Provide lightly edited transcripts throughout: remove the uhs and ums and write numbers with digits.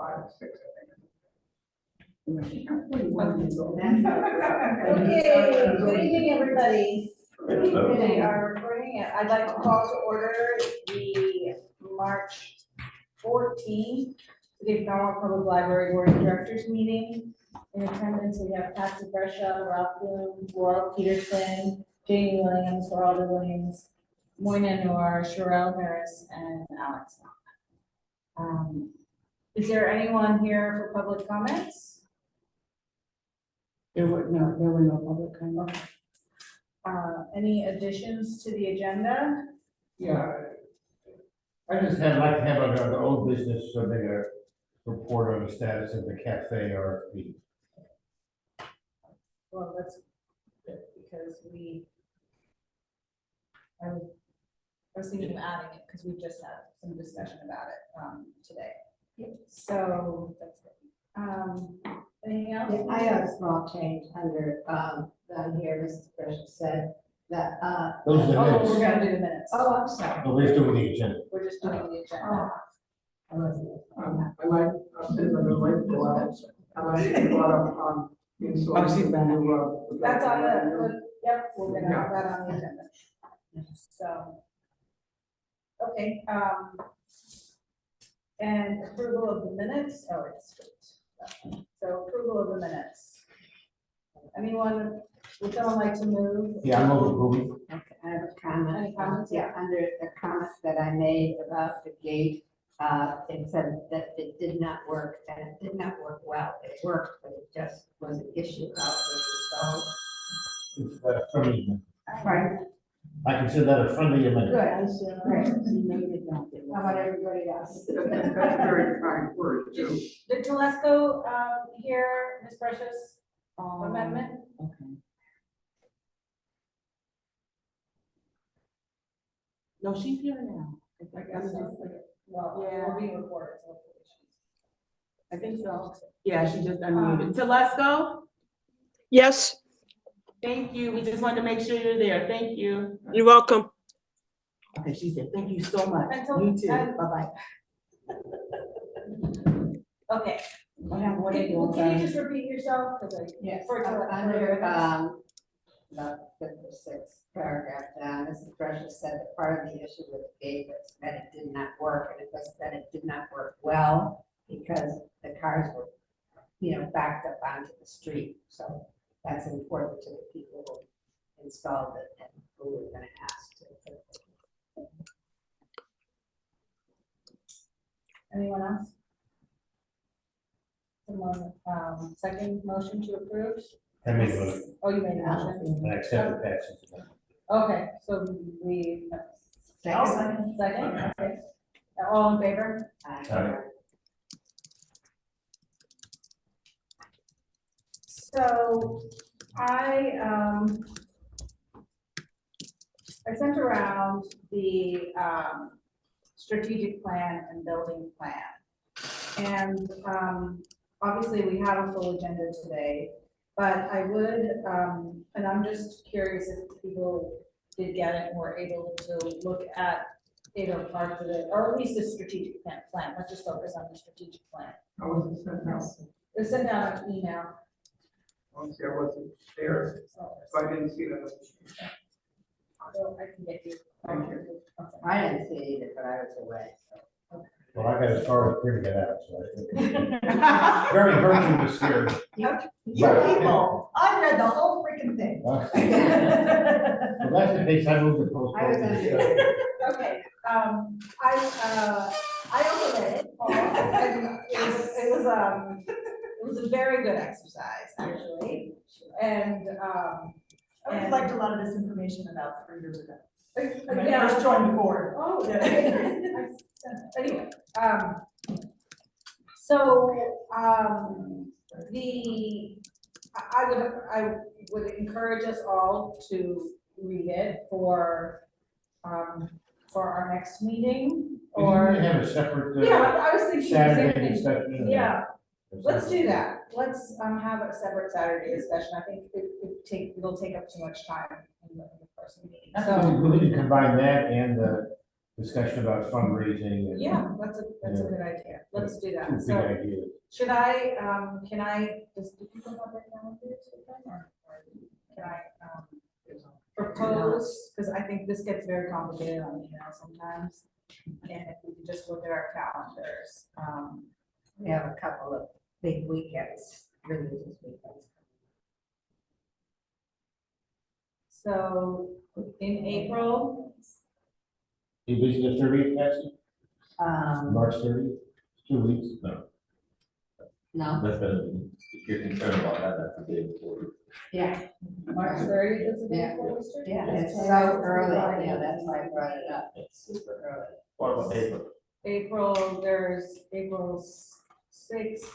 5, 6, I think. Okay, good evening, everybody. We are recording it. I'd like to call to order the March 14th, the Norwalk Public Library Board of Directors meeting. In attendance, we have Patsy Brescia, Ralph Bloom, Laurel Peterson, Jamie Williams, Geralda Williams, Moyna Noor, Sherelle Harris, and Alex. Is there anyone here for public comments? There were no public comments. Any additions to the agenda? Yeah, I just like to have under the old business, so they report on the status of the cafe RFP. Well, that's good, because I was thinking of adding it, because we just had some discussion about it, today. So, that's good. Anything else? Yeah, I have a small change under, down here, Mrs. Precious said that, Those are the Oh, we're minutes. gonna do the minutes. oh, I'm sorry. No, we're just doing the agenda. We're just doing the agenda. I wasn't. I like, I'll say that I like the last, I like the brought up on. Oh, she's back. That's on the, yep, we're gonna have that on the agenda. So, okay, and approval of the minutes, oh, it's, so approval of the minutes. Anyone, would someone like to move? Yeah, I'm over moving. Okay, I have a comment. Any comments? Yeah, under the comment that I made about the gate, it said that it did not work, and it did not work well. It worked, but it just was an issue how it was It's a friendly amendment. resolved. Right, I consider that a friendly amendment. good, great. You made it not. How about everybody else? That's very kind word, too. Did Telesco, hear Ms. Precious amendment? Okay. No, she's here now. I guess so. Well, Yeah. we're being recorded, so hopefully she's- I think so. Yeah, she just unmuted. Telesco, Yes, thank you. We just wanted to make sure you're there. Thank you. you're welcome. Okay, she said, thank you so much. And so- You too. and- Bye-bye. Okay. What are you Well, doing? can you just repeat yourself? 'Cause I- Yes, for- under, for- the fifth or sixth paragraph down, Mrs. Precious said that part of the issue with the gate was that it did not work, and it was that it did not work well because the cars were, backed up onto the street. So that's important to the people who installed it and who we're gonna ask to. fix it. Anyone else? Someone, second motion to approve? I made a motion. Oh, you made a motion? I accept the passage. Okay, so we. Second. Second, okay. All in favor? Aye. So I sent around the strategic plan and building plan. And obviously we have a full agenda today, but I would, and I'm just curious if people did get it and were able to look at it or parts of it, or at least the strategic plan. Let's just focus on the strategic plan. I wasn't sent out. It was sent out an email. Honestly, I wasn't there, so I didn't see that. So I can get you. Thank you. Okay. I didn't see it either, but I was away. So. Well, I got as far as printing it out, so I think. Very virtuous here. You people, I read the whole freaking thing. Well, that's the case, I moved the post. I was under. Okay, I also read it, Paul, and it was a very good exercise, actually, and, I reflect a lot of this information about 3 years ago. When I yeah. first joined the board. Oh, anyway, so, I would encourage us all to read it for our next meeting, Or or, you have a separate yeah, I was thinking the same Saturday thing. discussion. Yeah, let's do that. Let's, have a separate Saturday discussion. I think it'll take up too much time in the person meeting, so. We can combine that and the discussion about fundraising and. Yeah, that's a good idea. Let's do Two that. big So ideas. should I, can I, do people have their calendars open, or can I, propose, because I think this gets very complicated on email sometimes. And if we could just look at our calendars, We have a couple of big weekends, religious weekends. so in April, You busy the 30th, Patsy? March 30th, 2 weeks? No. No, That's better, if you're concerned about that, that's a big before. yeah, March 30th is the day Yeah. before Easter? yeah, it's so early, yeah, that's why I brought it up, it's super early. What about April? April, there's April 6th,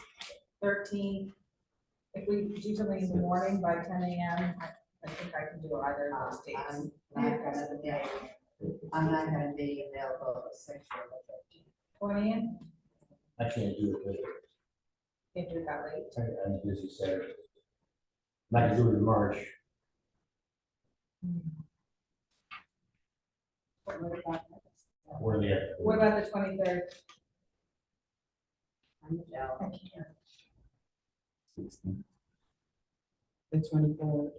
13th. If we do something in the morning by 10 a.m., I think I can do either of those dates. I'm not gonna be available the 6th or the 20th, I can't do it later. can't do it that late. I'm busy Saturday. I can do it in March. What about Or the. What about the 23rd? I'm available. The 24th.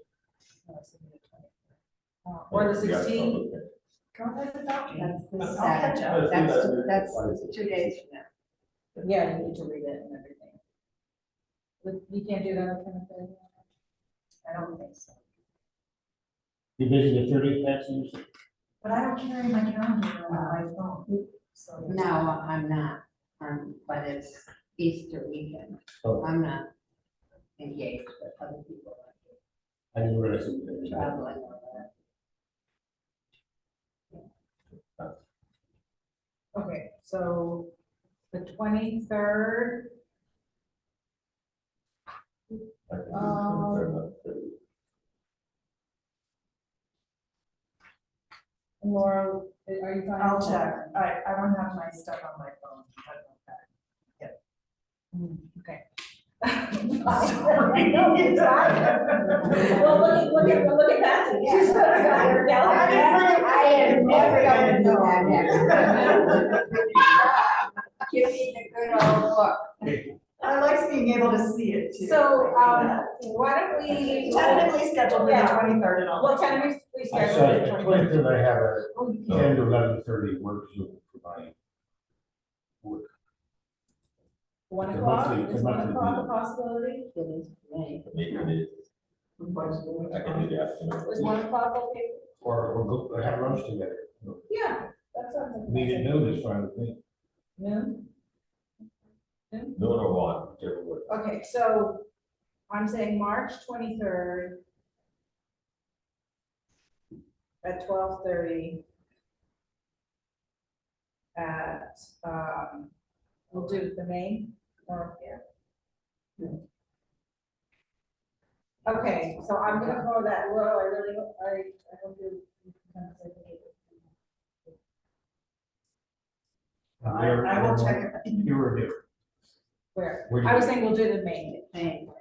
Or the 16th? That's the I'll catch Saturday, up. that's 2 days from now. Yeah, you need to read it and everything. You can't do that on the 23rd? I don't think so. You busy the 30th, Patsy? But I don't carry my calendar on my phone, so. No, I'm not, but it's Easter weekend, Oh, I'm not engaged, but other people I didn't realize it are was. traveling or whatever. Okay, so the 23rd, Laura, are you fine? I'll with check, that? I don't have my stuff on my phone. Okay. Sorry. No, it's fine. Well, look at Patsy. She's got her calendar. I am never gonna do that. Give me the good old book. I like being able to see it too. So, why don't we? Tentatively scheduled for the 23rd and all. Well, tentatively I scheduled. saw for it, the 23rd, I have a Oh, you 10 can't. to 11:30 work Zoom for my. 1 It's a o'clock, monthly- it's a is 1 monthly o'clock a deal. possibility? It is for me. Maybe it is, I can do the afternoon. Was 1 o'clock okay? Or we'll go have lunch together. Yeah, that sounds like. Meet at noon is fine with me. Noon? Noon or one, whichever works. Okay, so I'm saying March 23rd at 12:30 at, we'll do the main, or, yeah. Okay, so I'm gonna throw that, Laurel, I really, I hope you. I will check it. You were there. Where? Where do I was you- saying we'll do the main, Thank you.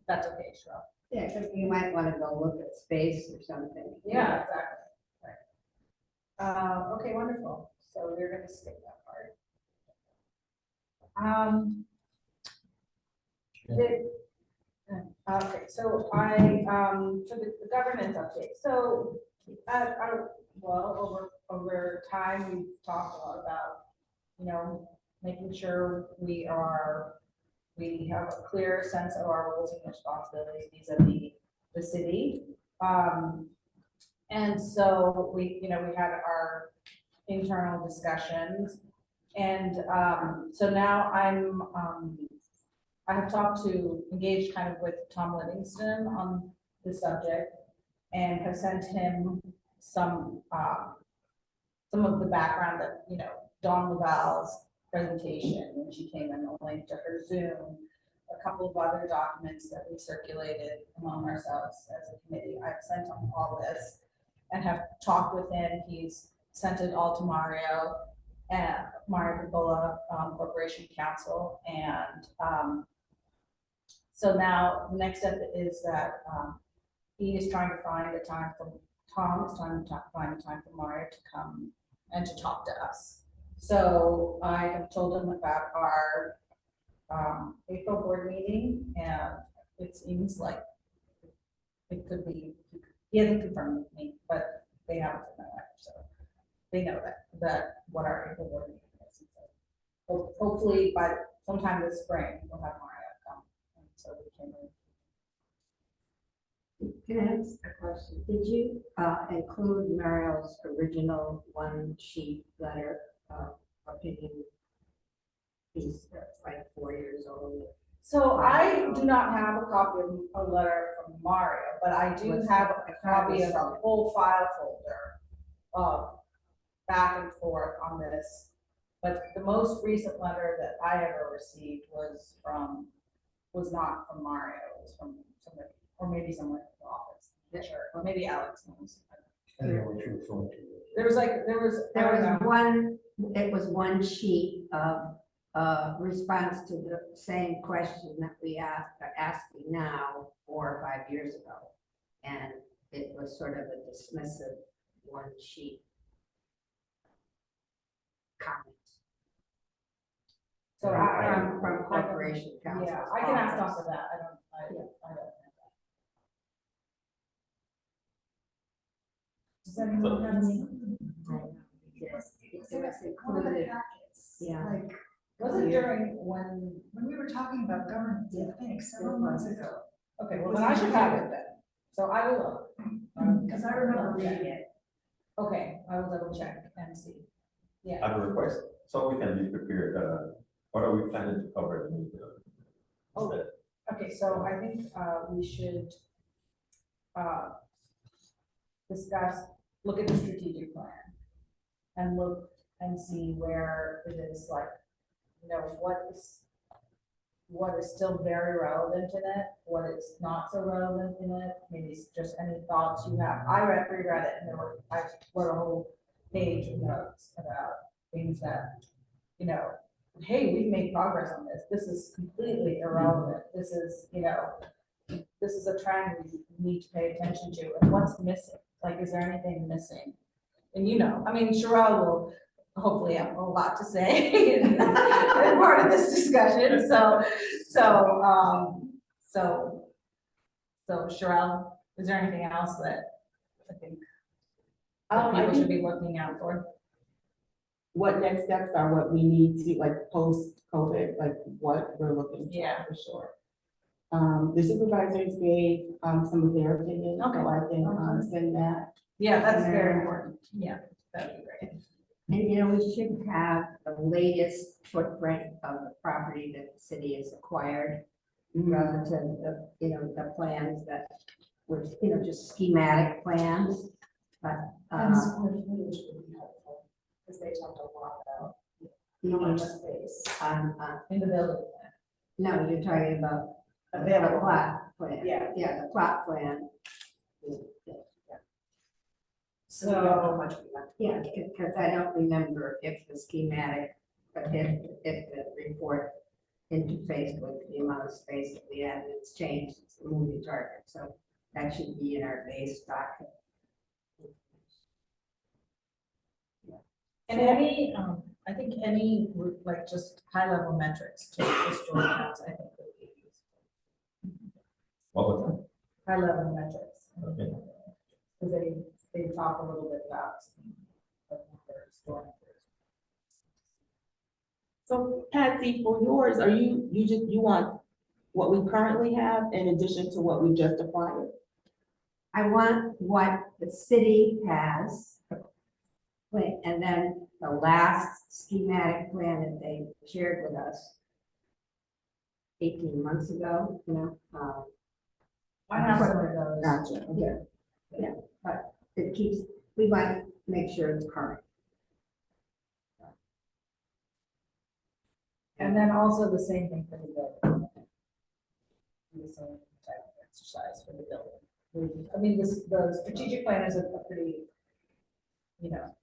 that's okay, sure. Yeah, because you might want to go look at space or something. Yeah, exactly. Right. Okay, wonderful. So we're gonna skip that part. Okay, so for the governance update, so, well, over time, we've talked a lot about, making sure we have a clear sense of our roles and responsibilities vis-a-vis the city. And so we had our internal discussions. And so now I have engaged kind of with Tom Livingston on the subject and have sent him some of the background that, Dawn Laval's presentation when she came in, the link to her Zoom, a couple of other documents that we circulated among ourselves as a committee. I've sent him all this and have talked with him. He's sent it all to Mario and Mario Picola, Corporation Counsel. And so now the next step is that he is trying to find a time Tom is trying to find time for Mario to come and to talk to us. So I have told him about our April board meeting, and it seems like it could be, he hasn't confirmed with me, but they haven't said that, so they know that what our April board meeting is. And so hopefully by sometime this spring, we'll have Mario come, and so we can. Can I ask a question? Did you include Mario's original one sheet letter opinion piece that's like 4 years old? So I do not have a copy of a letter from Mario, but I do have a copy of a whole file folder back and forth on this. But the most recent letter that I ever received was not from Mario, it was from somebody, or maybe someone in the office, I'm not sure, or maybe Alex knows. I don't know what you're referring to. There was, I don't know. It was one sheet of response to the same question that we are asking now 4 or 5 years ago. And it was sort of a dismissive one sheet comment. So From Corporation Council. yeah, I can ask Tom for that, I don't have that. Does anyone have any? Yes, it was One of the included. packets, Yeah. like, Was it during when, when we were talking about governance, I think, several months ago, okay, well, then I should have it then, so I will look. because I remember reading it. Okay, I will double check and see. I have a request, so we can be prepared, what are we planning to cover in the meeting? Oh. Okay, so I think we should discuss, look at the strategic plan and look and see where it is, like, you know, what is still very relevant in it, what is not so relevant in it, maybe just any thoughts you have. I reread it, and I wrote a whole page of notes about things that, you know, hey, we've made progress on this. This is completely irrelevant. This is, you know, this is a trend we need to pay attention to, and what's missing? Like, is there anything missing? And you know, I mean, Sherelle will hopefully have a lot to say in part of this discussion, so Sherelle, is there anything else that I think I people should think be looking out for? what next steps are what we need to, like, post-COVID, like, what we're looking for. Yeah. For sure. The supervisors gave, some of their opinions, so Okay. I can, send that. Yeah, that's very important. Yeah, that'd be great. And, you know, we should have the latest footprint of the property that the city has acquired rather than the, you know, the plans that were, you know, just schematic plans. But, And square footage would be helpful, because they talked a lot about how much space. In the building. No, you're talking about the Available. plot plan. Yeah. Yeah, the plot plan. So we don't know how much we left. Yeah, because I don't remember if the schematic, but if the report interfaced with the amount of space that we had, and it's changed, it's a moving target, so that should be in our base document. And any, I think any, like, just high level metrics to store accounts, I think would be useful. What was High level metrics. that? Okay. Because they talk a little bit about what they're storing. So Patsy, for yours, are you want what we currently have in addition to what we just acquired? I want what the city has, and then the last schematic plan that they shared with us 18 months ago, you know. I have some of those. Gotcha. Yeah, but it keeps, we want to make sure it's current. And then also the same thing for the building. The same type of exercise for the building. I mean, the strategic plan is a pretty, you know,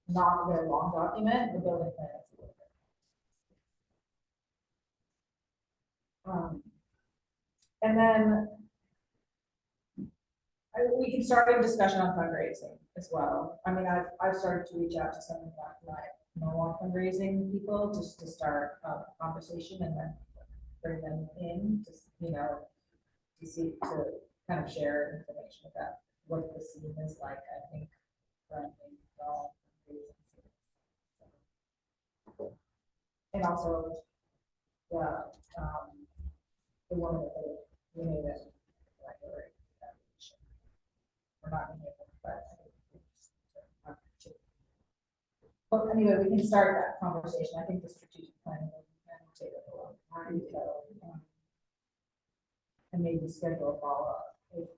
not a very long document, the building plan is a little bit. And then We can start a discussion on fundraising as well. I mean, I've started to reach out to some of my normal fundraising people just to start a conversation and then bring them in, just, to see, to kind of share information about what the scene is like, I think. Currently, and also the woman that we made it library. We're not in it, but well, anyway, we can start that conversation. I think the strategic plan will take a long time, so and maybe schedule a follow-up if,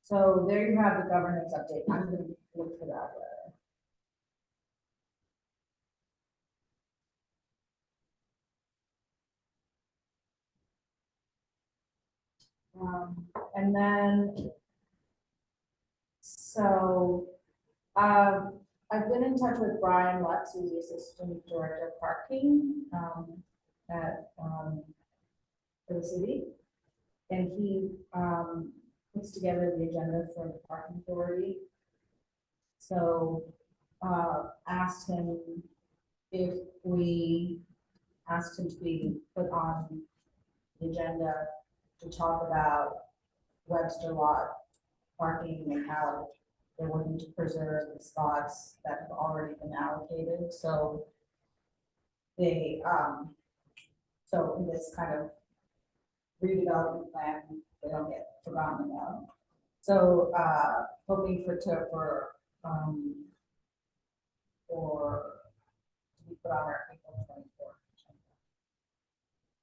So there you have the governance update. I'm going to look for that letter. And then, so I've been in touch with Brian Lutz, who's the Assistant Director of Parking for the city. And he puts together the agenda for the parking authority. So asked him if we asked him to be put on the agenda to talk about Webster Lot parking and how they're working to preserve the spots that have already been allocated. So they, so in this kind of redevelopment plan, they don't get forgotten about. So hoping to be put on our April 24th.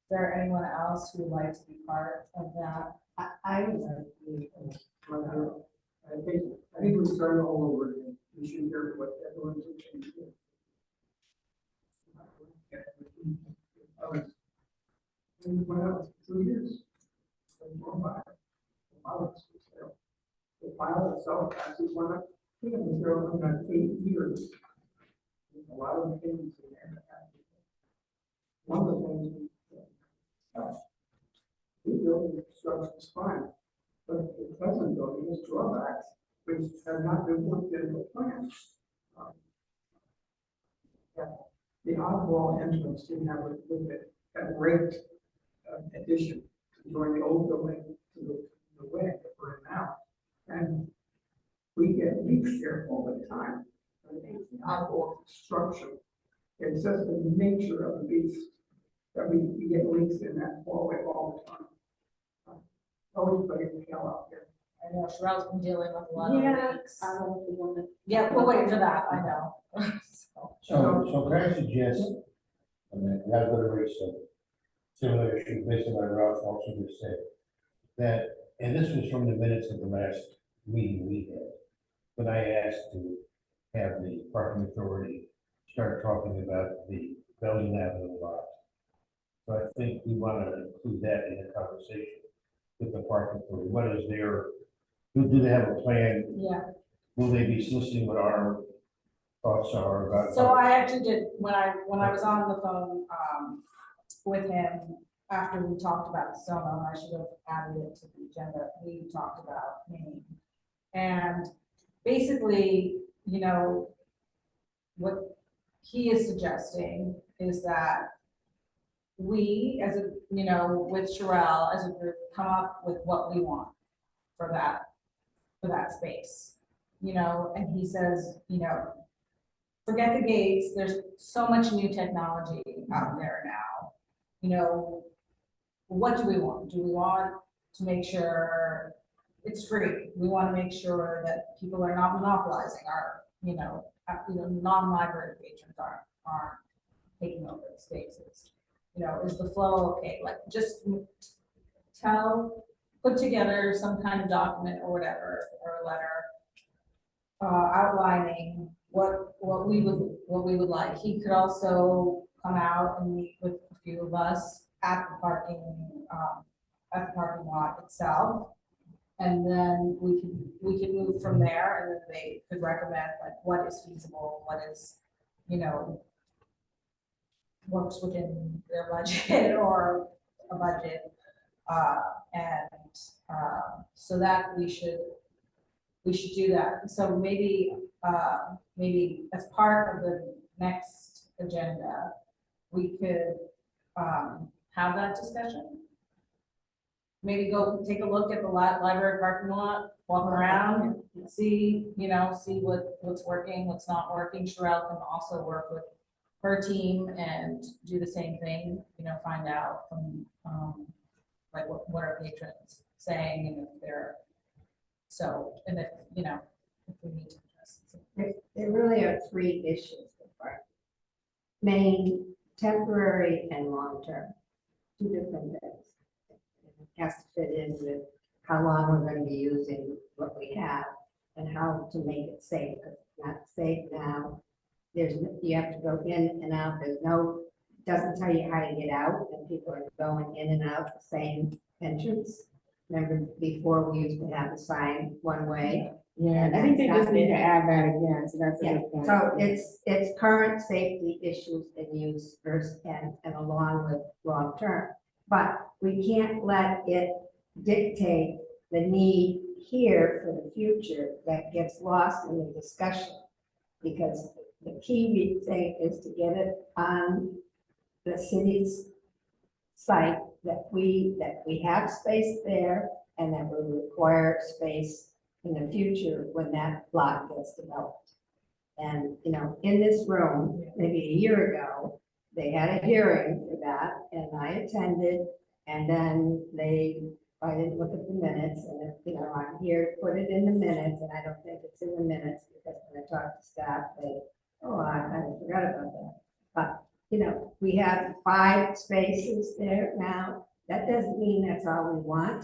Is there anyone else who would like to be part of that? I would like to. I think we started all over again. We should hear what everyone's opinion is. What else? 2 years. The file itself actually went up. I think it was there for about 8 years. There's a lot of things in there. One of the things rebuilding construction is fine, but the present building has drawbacks which have not been worked into the plan. The oddwall entrance didn't have a great addition to join the old building to the way that we're in now. And we get leaks here all the time. I think it's the oddwall construction. It's just the nature of the beast that we get leaks in that hallway all the time. Always putting the hell out there. I know Sherelle's been dealing with a lot Yeah. of leaks. I don't want to. Yeah, we'll wait for that, I know. So can I suggest, I mean, not going to raise some similar issue based on what Ralph also just said, that, and this was from the minutes of the last meeting we had, but I asked to have the parking authority start talking about the Belgian Avenue lot. So I think we want to include that in the conversation with the parking authority. What is their, do they have a plan? Yeah, Will they be listening what our thoughts are about? so I actually did, when I was on the phone with him, after we talked about Soma, I should have added it to the agenda, we talked about Maine. And basically, what he is suggesting is that we, as a, with Sherelle as a group, come up with what we want for that space, and he says, forget the gates, there's so much new technology out there now. What do we want? Do we want to make sure it's free? We want to make sure that people are not monopolizing our, non-library patrons aren't taking over the spaces. Is the flow okay? Like, just put together some kind of document or whatever, or a letter outlining what we would like. He could also come out and meet with a few of us at the parking lot itself. And then we can move from there, and then they could recommend like what is feasible, what is, works within their budget or a budget. And so that we should do that. So maybe, maybe as part of the next agenda, we could have that discussion. Maybe go take a look at the library parking lot, walk around, see, see what's working, what's not working. Sherelle can also work with her team and do the same thing, find out from, like what are patrons saying and if they're, and if, if we need to address it. There really are three issues with parking. Main, temporary, and long-term, two different things. It has to fit in with how long we're going to be using what we have and how to make it safe. If it's not safe now, you have to go in and out. Doesn't tell you how to get out, and people are going in and out the same entrance. Remember before we used to have a sign one way? Yeah, I think they just need to add that again, so that's a Yeah, good point. so it's current safety issues and use first and along with long term. But we can't let it dictate the need here for the future that gets lost in the discussion. Because the key thing is to get it on the city's site that we have space there and that we require space in the future when that block gets developed. And, in this room, maybe a year ago, they had a hearing for that and I attended, and then I didn't look at the minutes, and I'm here to put it in the minutes, and I don't think it's in the minutes because when I talk to staff, I forgot about that. But, we have 5 spaces there now. That doesn't mean that's all we want.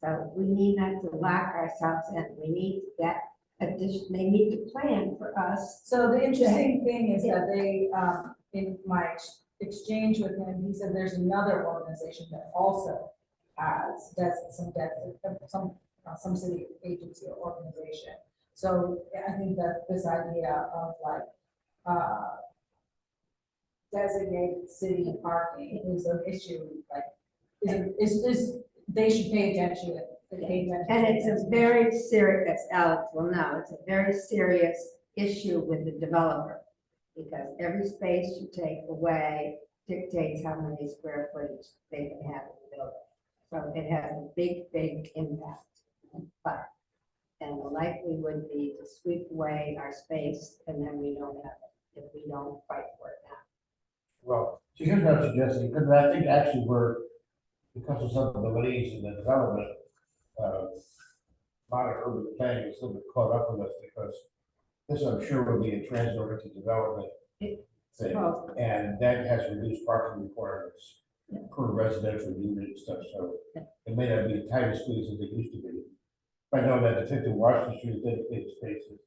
So we need not to lock ourselves in. We need that addition, they need to plan for us. So the interesting thing is that they, in my exchange with him, he said there's another organization that also has, some city agency or organization. So I think that this idea of designated city parking is an issue, is they should pay attention to it. And it's a very serious, as Alex will know, it's a very serious issue with the developer. Because every space you take away dictates how many square footage they can have in the building. So it has a big, big impact. And the likely would be to sweep away our space and then we don't have it if we don't fight for it now. Well, so here's what I'm suggesting, because I think actually because of some of the delays in the development, modern urban planning is a little bit caught up with us because this, I'm sure, will be a transit-oriented development thing, Supposedly. and that has reduced parking requirements per residential unit and stuff, so it may not be as tight a squeeze as it used to be. I know that the 50 Washington Street dedicated spaces,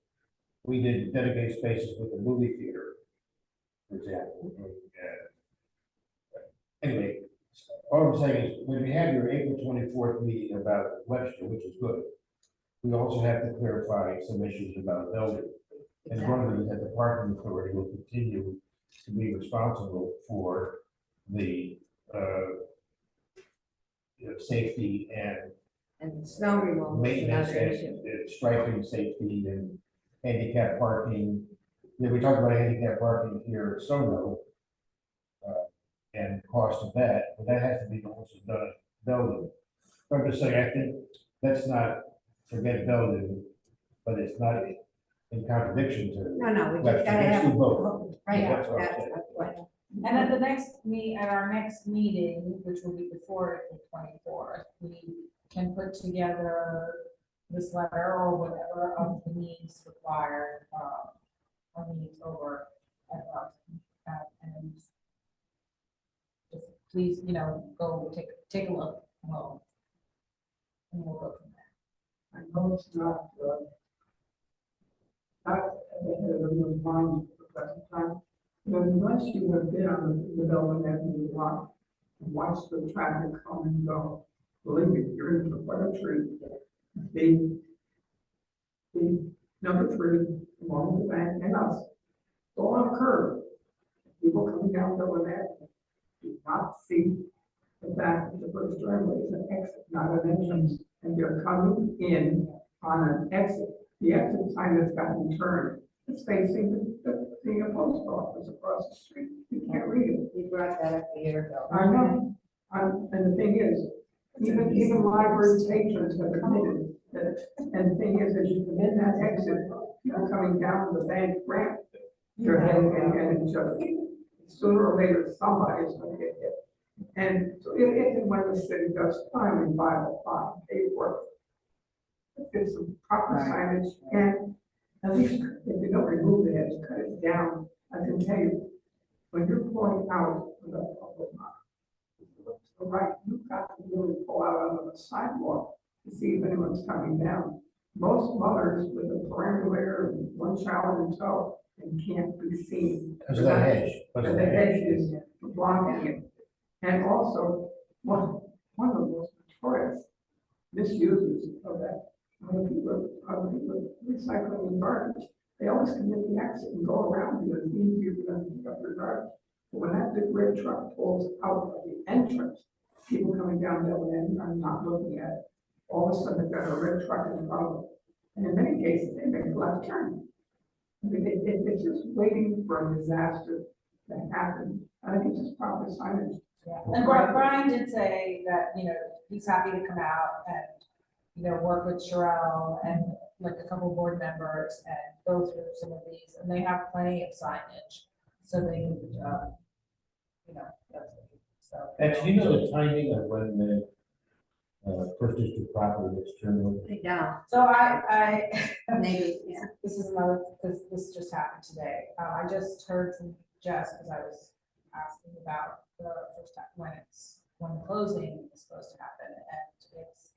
we did dedicated spaces with the movie theater, for example. Anyway, all I'm saying is, when you have your April 24th meeting about Webster, which is good, we also have to clarify some issues about Bellevue. And one of them is that the parking authority will continue to be responsible for the safety And snow removal is maintenance another issue. and striping safety and handicap parking. We talked about handicap parking here at Sono, and the cost of that, but that has to be also done at Bellevue. I'm just saying, I think let's not forget Bellevue, but it's not in contradiction to. No, we just Webster. gotta Let's have. do both. Right, That's what I'm that's saying. my point. And at our next meeting, which will be before April 24th, we can put together this letter or whatever of the needs required, needs over, and just please, go take a look, and we'll go from there. I know it's not a real problem for present time, but unless you have been on the development avenue block and watched the traffic come and go, believe me, you're in for quite a treat. The number 3, along the bank and us, go on a curve. People coming down Villa Avenue do not see the fact that the first driveway is an exit, not an entrance, and you're coming in on an exit. The exit sign that's gotten turned, it's facing the post office across the street. You can't read it. We brought that up a year ago. I know. And the thing is, even library patrons have admitted that, and the thing is, as you come in that exit, you're coming down the bank ramp. You're heading and just, sooner or later, somebody's gonna get hit. And so if and when the city does time in 505, they work. It's some proper signage, and at least if you don't remove the edge, cut it down. I can tell you, when you're pulling out of the public right, you've got to really pull out onto the sidewalk to see if anyone's coming down. Most mothers with a perambulator and one child in tow and can't be seen. Because of the hedge. And the hedge is blocking it. And also, one of the most notorious misuses of that, other people recycling and garbage, they always come in the exit and go around you, it's easier for them to pick up their garbage. But when that big red truck pulls out of the entrance, people coming down the other end are not looking at it. All of a sudden, they've got a red truck in front of them. And in many cases, they make a left turn. I mean, it's just waiting for a disaster to happen. I think it's just proper signage. Yeah, and Brian did say that, you know, he's happy to come out and, you know, work with Sherelle and like a couple board members and go through some of these, and they have plenty of signage. So they, you know, so. Actually, you know the timing of when the first district property gets turned over? They don't, So I, maybe, yeah. this is another, this just happened today. I just heard from Jess, because I was asking about the first time when the closing is supposed to happen, and it's,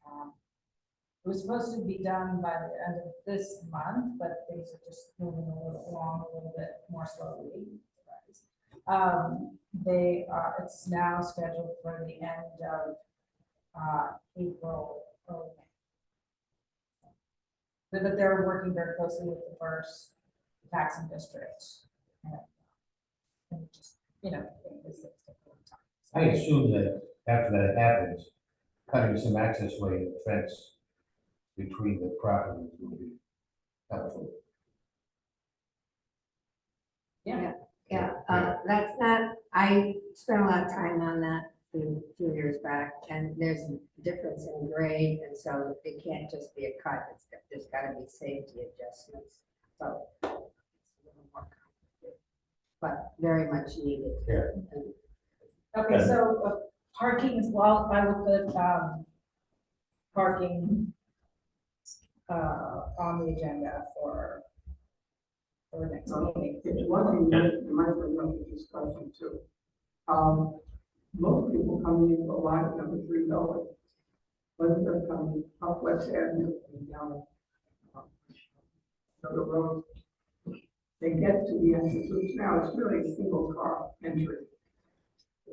it was supposed to be done by the end of this month, but things are just moving along a little bit more slowly. It's now scheduled for the end of, April, early May. But they're working very closely with the first taxing district. And just, you know, this is I assume that after that happens, cutting some access way and fence between the properties will be helpful. Yeah. Yeah, that's not, I spent a lot of time on that a few years back, and there's a difference in grade, and so it can't just be a cut, there's gotta be safety adjustments, so. It's a little more complicated, but very much needed. Yeah. Okay, so parking as well, I will put, parking on the agenda for the next meeting. It's one thing that you might bring up the discussion too. Most people coming into a lot of number 3 building, whether they're coming up West Avenue and down the road, they get to the entrance, which now it's really a single car entry.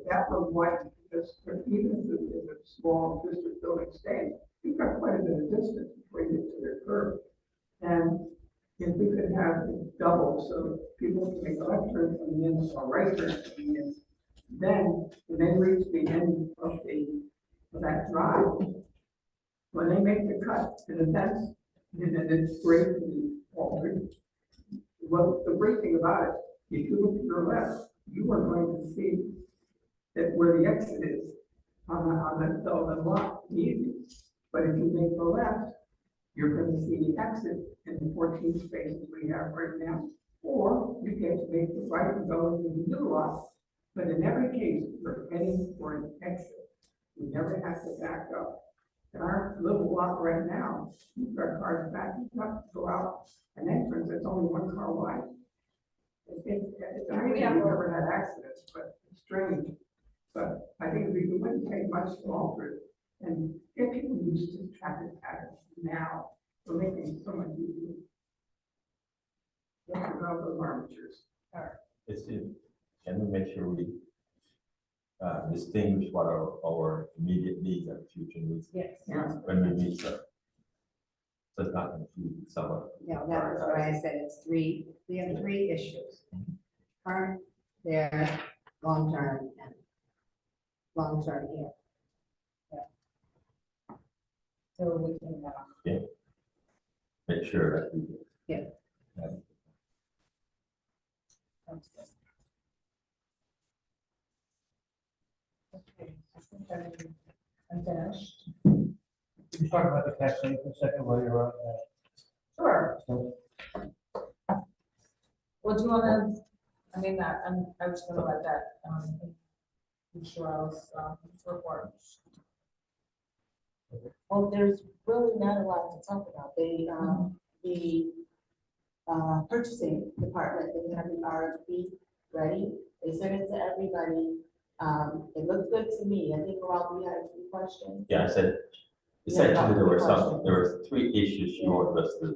That was why, because even if it's a small district building staying, you've got quite a bit of distance before you get to their curb. And if we could have it double, so people can make a left turn coming in or right turn coming in, then when they reach the end of that drive, when they make the cut to the fence, then it's great to be altered. Well, the great thing about it, if you look to your left, you are going to see that where the exit is on that Sullivan lot, easy. But if you make the left, you're going to see the exit in the 14 spaces we have right now. Or you get to make the right and go into the new lot. But in every case, we're heading for an exit. We never have to back up. In our little lot right now, we've got cars backing up to go out an entrance that's only 1 car wide. It's amazing we've never had accidents, but it's strange. But I think we wouldn't take much to alter it and get people used to traffic patterns now. We're making it so much easier. Let's go those armatures. Can we make sure we distinguish what are our immediate needs and future needs Yes. when we meet them? So it's not confusing someone. Yeah, that was why I said it's 3, we have 3 issues. Current, there, long-term, and long-term here. So we can, make sure that we. Yeah. sounds good. Okay, I think I'm finished. You talk about the taxation for a second while you're on Sure. that. Well, do you wanna, I mean, I was gonna let that, Cheryl's, report. Well, there's really not a lot to talk about. The purchasing department, they have an RFP ready. They sent it to everybody. It looks good to me. I think Rob, you had a few questions. Yeah, I said, essentially, there were three issues she wanted us to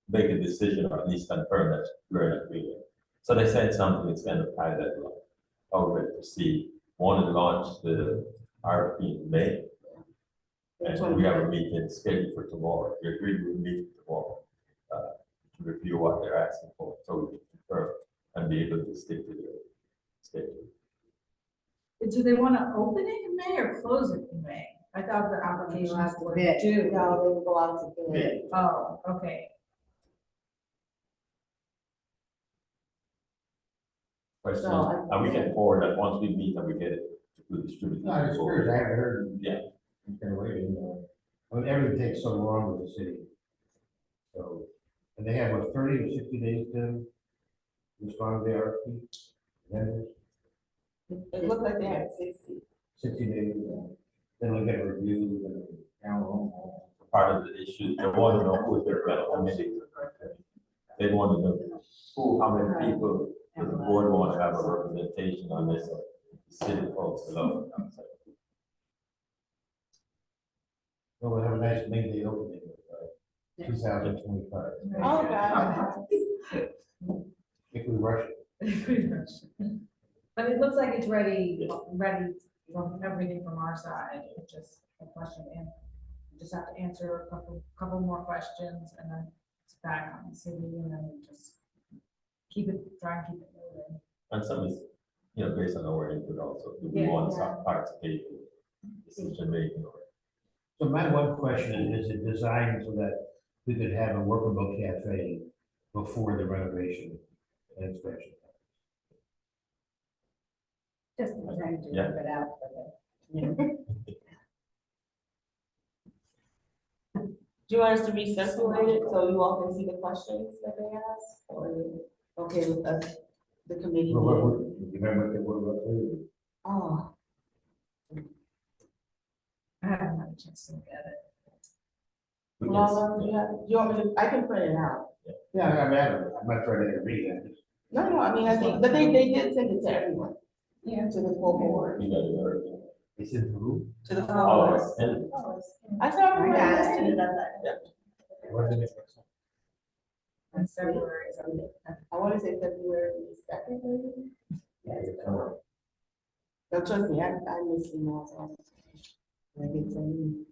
make a decision, or at least confirm that we're in agreement. So they said something that's kind of high level, how we're going to proceed. Wanted to launch the RFP in May, and we have a meeting scheduled for tomorrow. We agreed we'll meet tomorrow to review what they're asking for, so we can confirm and be able to stick to the schedule. Do they wanna open it in May or close it in May? I thought the applications have to were bid. due. No, they will go out to bid. Oh, okay. Question, So I- and we can forward that once we meet and we get it to distribute. No, I just curious, I haven't heard. Yeah. I'm kind of waiting, I mean, everything takes so long with the city. So, and they have, what, 30 or 60 days to respond to the RFP? Then It looked like they had 60. 60 days, then we get a review, and count Part of the issue, they want to know who is their rental committee. They want to know who, how many people, does the board want to have a representation on this, city folks alone. So we'll have a nice May opening, 2025, Oh, God. if we rush it. But it looks like it's ready from everything from our side, it's just a question, and we just have to answer a couple more questions, and then it's back on the city, and then we just try and keep it moving. And some is, based on our input also, do we want some participation, decision making, or So my one question is it designed so that we could have a workable cafe before the renovation and inspection? Just trying to Yeah. move it out for the. Do you want us to recirculate it so you all can see the questions that they asked? Or are you okay with us, the committee? Well, meeting? you remember that what about food? Oh, I haven't had a chance to look at it. we can. Laura, you want me to, I can print it out. Yeah, I mean, I'm not trying to read it. No, I mean, I think, but they did send it to everyone. Yeah. To the full board, You got it already. It's in blue. to the full Oh, board. it's in- I thought I everyone got listed it. it on that. What is it? In February, I want to say February 2nd, maybe? No, trust me, I miss emails all the time. I get so many.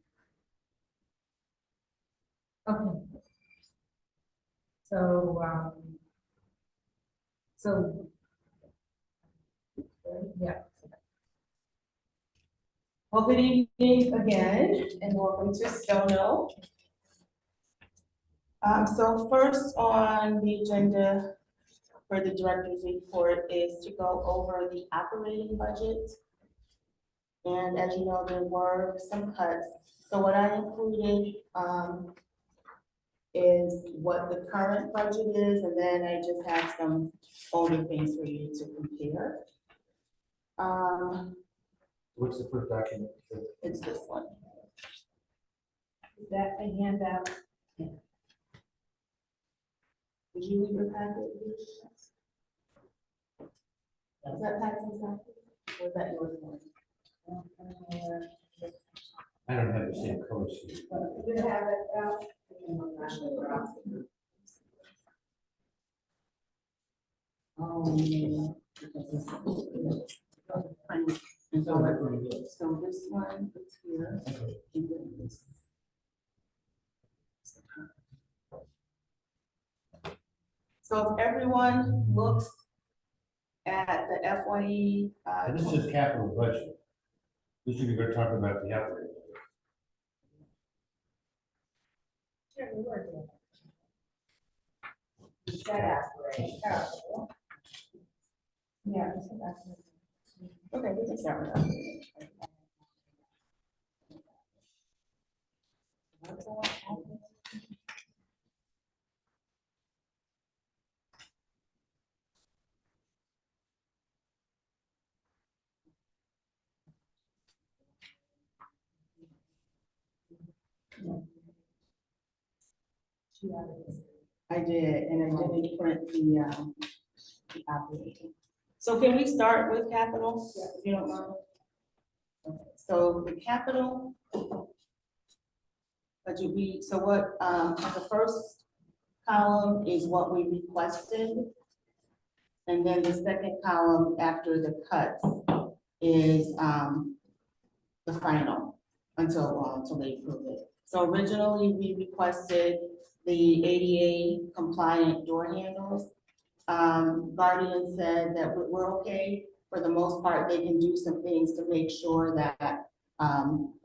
okay. So, yeah. Well, good evening again, and welcome to Stono. So first on the agenda for the director's report is to go over the operating budget. And as you know, there were some cuts. So what I included, is what the current budget is, and then I just have some older things for you to compare. What's the first document? It's this one. Is that a handout? Did you leave your packet? Is that Patson's packet? Or is that yours? Lauren? I don't have the same color scheme. You have it out. So this one is here. And then this. So if everyone looks at the FYE, And this is capital budget. This is, you're gonna talk about the operating. That operating capital. Yeah. let's go back to the- Okay, we can start with that. I did, and I didn't print the operating. So can we start with capital? If you don't mind. Okay, so the capital. So what, the first column is what we requested. And then the second column after the cuts is, the final until they approve it. So originally, we requested the ADA compliant door handles. Guardian said that we're okay. For the most part, they can do some things to make sure that,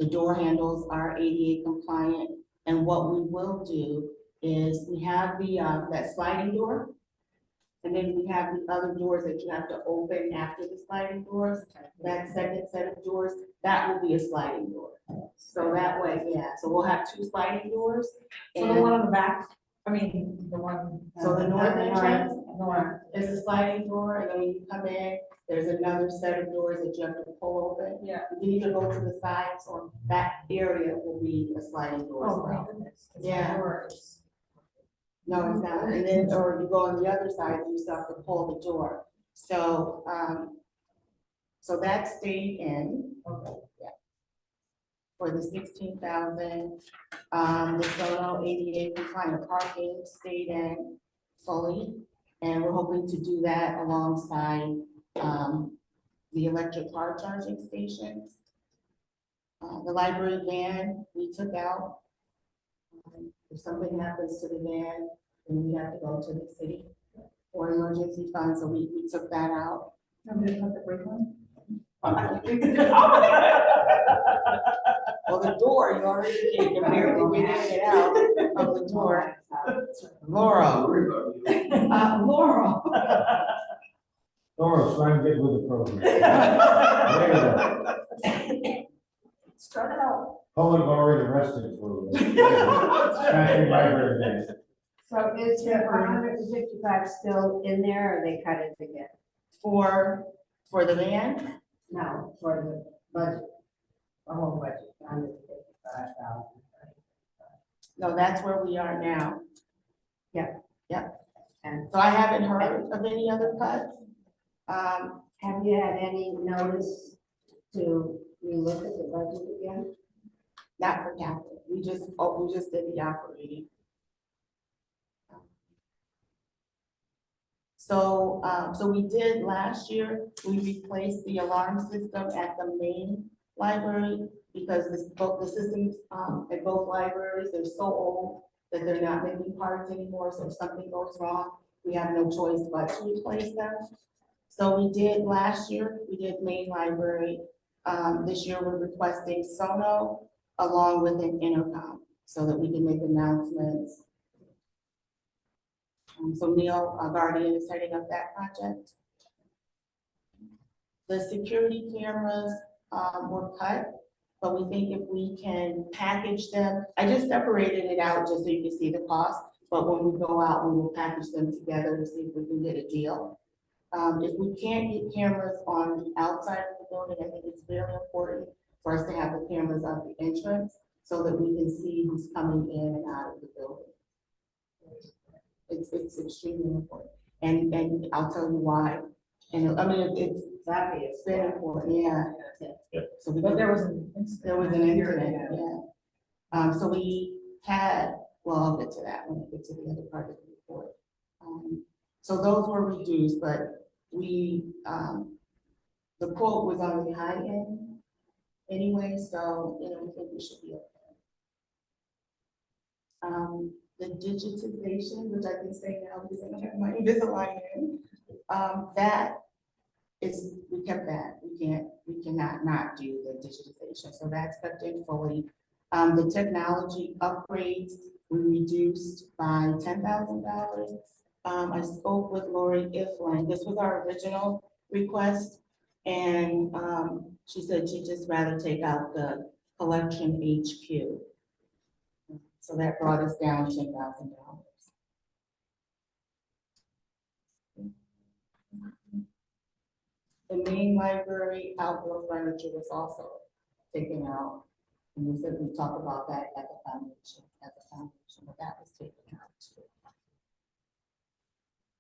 the door handles are ADA compliant. And what we will do is we have that sliding door. And then we have the other doors that you have to open after the sliding doors. That second set of doors, that will be a sliding door. So that way, yeah, so we'll have 2 sliding doors. So the one on the back, I mean, the one. So the north entrance North. is a sliding door, and then when you come in, there's another set of doors that you have to pull open. Yeah. You can either go to the sides, or that area will be a sliding door as Oh, my well. goodness. 'cause Yeah. the door is- No, it's not, and then, or you go on the other side, you still have to pull the door. So, so that stayed in. Okay. Yeah. For the 16,000, the Sono ADA compliant parking stayed in fully. And we're hoping to do that alongside, the electric car charging stations. The library van, we took out. If something happens to the van, then we have to go to the city for emergency funds, so we took that out. I'm gonna put the brake on. Well, the door, you already can barely get in and out of the door. Laurel. Laurel. Laura, try and get with the program. There you go. Start it out. Public already arrested for smashing library days. So is the 155 still in there, or they cut it again? For the van, No, for the budget, the whole budget, 155,000. no, that's where we are now. And So I haven't heard of any other cuts. have you had any notice to relook at the budget again? Not for capital, we just did the operating. So, so we did last year, we replaced the alarm system at the main library because both the systems, at both libraries, they're so old that they're not making parts anymore, so if something goes wrong, we have no choice but to replace them. So we did last year, we did main library. This year we're requesting Sono along with an intercom so that we can make announcements. So Neil Guardian is heading up that project. The security cameras were cut, but we think if we can package them, I just separated it out just so you can see the cost, but when we go out, we will package them together to see if we can get a deal. If we can't get cameras on the outside of the building, I think it's very important for us to have the cameras at the entrance so that we can see who's coming in and out of the building. It's extremely important, and I'll tell you why. And I mean, it's Obvious. very important, yeah. Yeah. So we But can- there was an incident. there was an incident, yeah. So we had, well, I'll get to that when I get to the other part of the report. So those were reduced, but we, the quote was on the high end anyway, so, you know, we think we should be okay. The digitization, which I can say now because I don't have my Invisalign in, that is, we kept that. We cannot not do the digitization, so that's kept in fully. The technology upgrades, we reduced by $10,000. I spoke with Lori Iflin. This was our original request. And, she said she'd just rather take out the collection HQ. So that brought us down $10,000. The main library outdoor furniture was also taken out. And we said we talk about that at the foundation, but that was taken out too.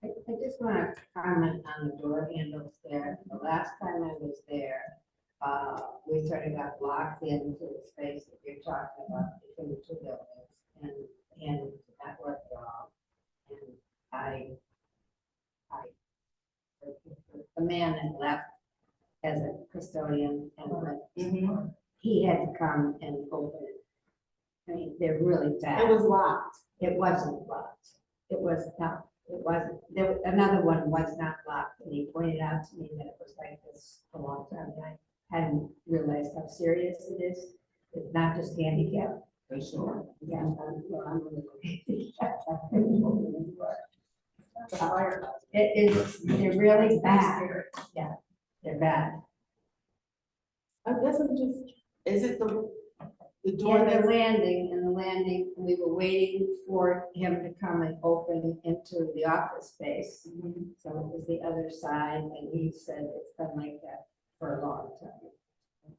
I just want to comment on the door handles there. The last time I was there, we sort of got locked into the space that you're talking about between the two buildings and that worked at all. And the man that left as a custodian and went, he had to come and open it. I mean, they're really bad. It was locked. It wasn't locked. It was not, it wasn't, another one was not locked, and he pointed out to me that it was like this a long time, and I hadn't realized how serious it is. It's not just handicap. For sure. Yeah, I'm really it is, they're really bad. Yeah, they're bad. I guess I'm just, is it the door And that's, the landing, we were waiting for him to come and open into the office space. So it was the other side, and he said it's been like that for a long time.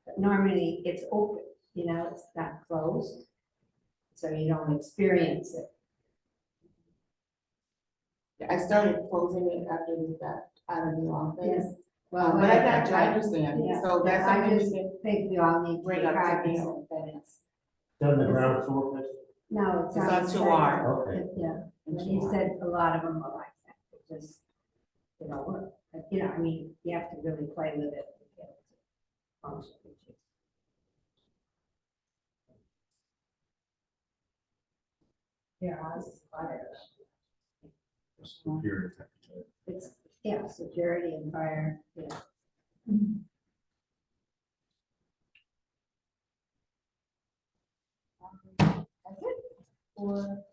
But normally it's open, you know, it's not closed, so you don't experience it. I started closing it after we got out of the office. Well, But I got you, I understand. Yeah. So that's I something just we can think we all need to bring be up to cognizant that it's, On the ground floor, Chris? no, it's It's on on the 2R. Okay. second. Yeah, and he said a lot of them are like that, it just, they don't work. But, you know, I mean, you have to really play with it to get it to function. Yeah, it's fire. It's, yeah, security and fire, yeah. That's it for.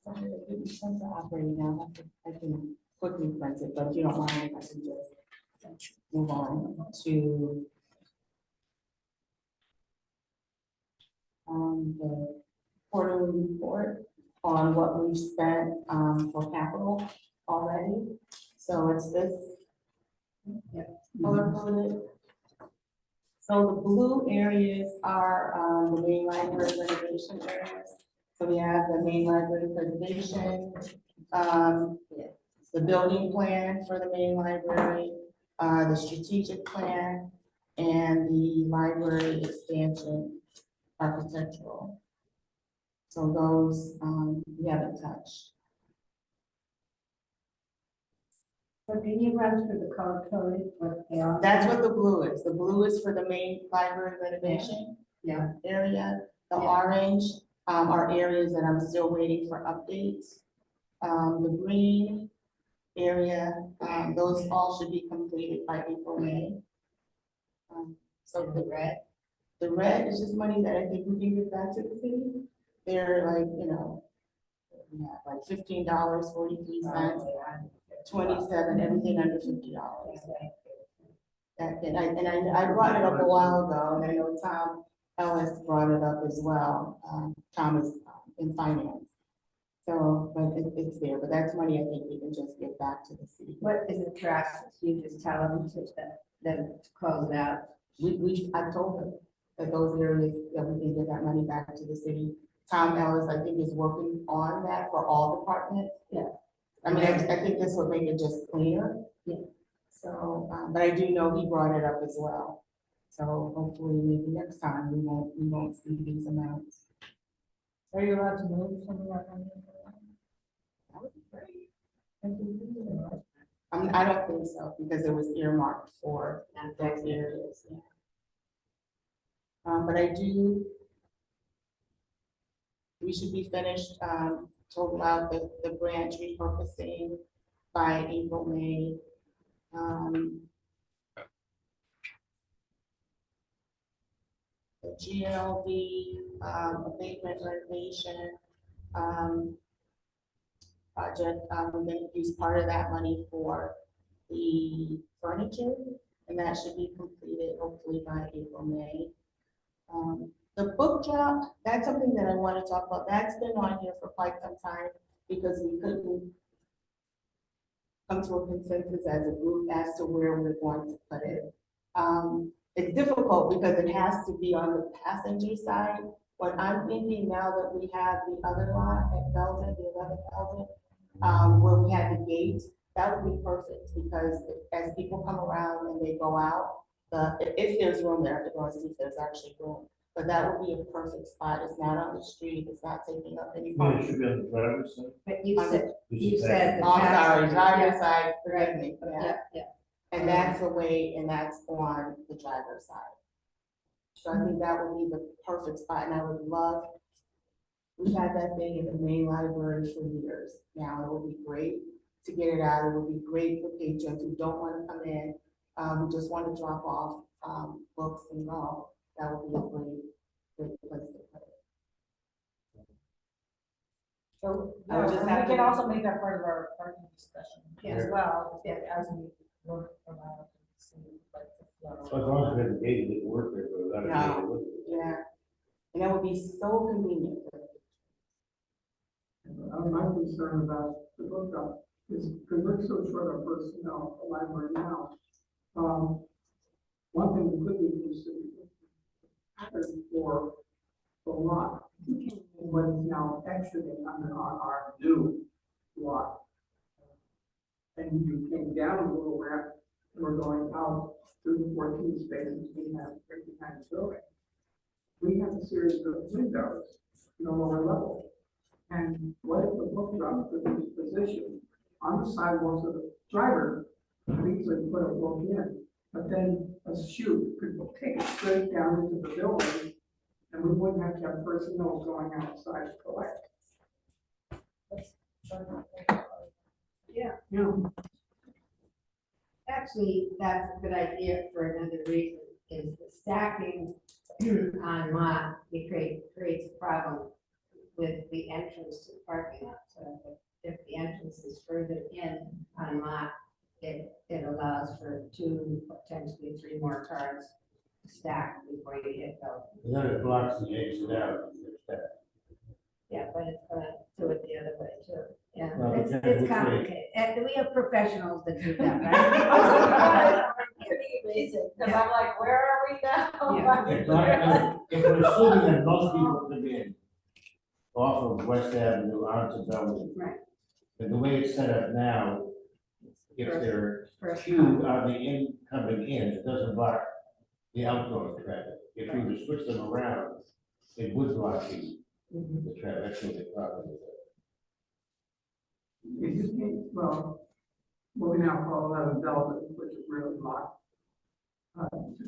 Sorry, I didn't send the operating now. I can quickly print it, but if you don't mind, I can just move on to the quarterly report on what we've spent for capital already. So it's this color coded. So the blue areas are the main library renovation areas. So we have the main library preservation, the building plan for the main library, the strategic plan, and the library expansion architectural. So those we haven't touched. So can you run through the color coded, what they are? That's what the blue is. The blue is for the main library renovation Yeah. area. The Yeah. orange are areas that I'm still waiting for updates. The green area, those all should be completed by April, May. So the red is just money that I think we can give back to the city. They're like, you know, like $15, 43 cents, 27, everything under $50. I brought it up a while ago, and I know Tom Ellis brought it up as well. Tom is in finance. So, but it's there, but that's money I think we can just give back to the city. What is the process? You just tell them to close it out. I told them that those areas that we can give that money back to the city. Tom Ellis, I think, is working on that for all departments. Yeah. I mean, I think this would make it just cleaner. Yeah. So, but I do know he brought it up as well. So hopefully maybe next time we won't see these amounts. Are you allowed to move some of that money? That would be great. I don't think so, because it was earmarked for those areas. Yeah. But we should be finished, total out the branch repurposing by April, May. GLV, abatement renovation, project, we're gonna use part of that money for the furniture, and that should be completed hopefully by April, May. The book drop, that's something that I want to talk about. That's been on here for quite some time because we couldn't come to a consensus as a group as to where we're going to put it. It's difficult because it has to be on the passenger side. What I'm thinking now that we have the other lot at Belden, the 11th Belden, where we have the gates, that would be perfect because as people come around and they go out, if there's room there, I have to go and see if there's actually room. But that would be a perfect spot. It's not on the street. It's not taking up any It parking. should be on the driver's side. But you said, you This is said. the Oh, I'm sorry, passenger- driver's side, forgive me, yeah. Yeah, yeah. And that's the way, and that's on the driver's side. So I think that would be the perfect spot, and I would love, we've had that thing in the main library for years now, it would be great to get it out, it would be great for patrons who don't wanna come in, who just wanna drop off, books and go, that would be a great place to put it. So, I would just we have can to- also make that part of our parking discussion as Yeah. well, as we look around and see like the flow. As long as we have the gate, it work there, but without a gate, it wouldn't. Yeah, and that would be so convenient. My concern about the book drop is because we're so short of personnel, the library now. One thing we could do is for the lot, what is now exiting on our new lot. And you came down a little ramp, we're going out through the 14 spaces we have behind the building. We have a series of windows in the lower level. And what if the book drop could be positioned on the sidewalks of the driver, we could put a book in, but then a chute could take it straight down into the building, and we wouldn't have to have personnel going outside to collect. Yeah, Yeah. actually, that's a good idea for another reason, is the stacking on lot, creates a problem with the entrance to the parking lot. So if the entrance is further in on lot, it allows for 2, potentially 3 more cars to stack before you hit those. And then it blocks the exit out. Yeah, but it's gonna do it the other way too. Yeah, Well, it's depends which way. complicated. And we have professionals that do that, right? Amazing, because I'm like, where are we now? Yeah. If we're assuming that most people come in off of West Avenue onto Belmont. Right. And the way it's set up now, if they're First queued on the incoming in, it doesn't block the outgoing traffic. If you were to switch them around, it would block the traffic, that's what the problem is. If you came, well, what we now call 11 Belden, which is really locked.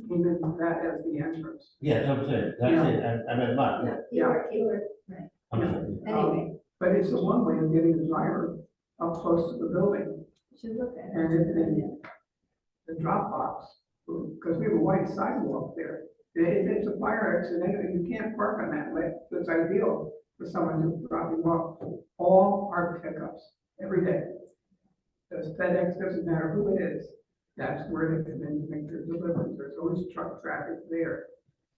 Came in that as the entrance. Yeah, that's what I'm saying, that's it, I meant lot, yeah. You were, right. I'm sorry. Anyway, But it's the one way of getting the driver up close to the building. should look at it. And if the drop box, because we have a white sidewalk there. If it's a fire accident, and you can't park on that way, that's ideal for someone who's dropping off all our pickups every day. Does FedEx, doesn't matter who it is, that's where they come in to make their deliveries, there's always truck traffic there.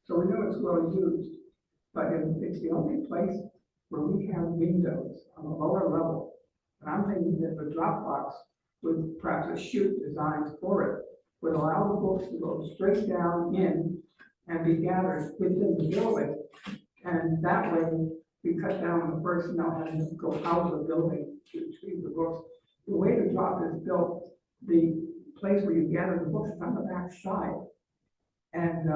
So we know it's well used, but it's the only place where we have windows on the lower level. And I'm thinking that the drop box with perhaps a chute designed for it would allow the books to go straight down in and be gathered within the building. And that way, we cut down on the personnel having to go out of the building to retrieve the books. The way the drop is built, the place where you gather the books is on the back side. And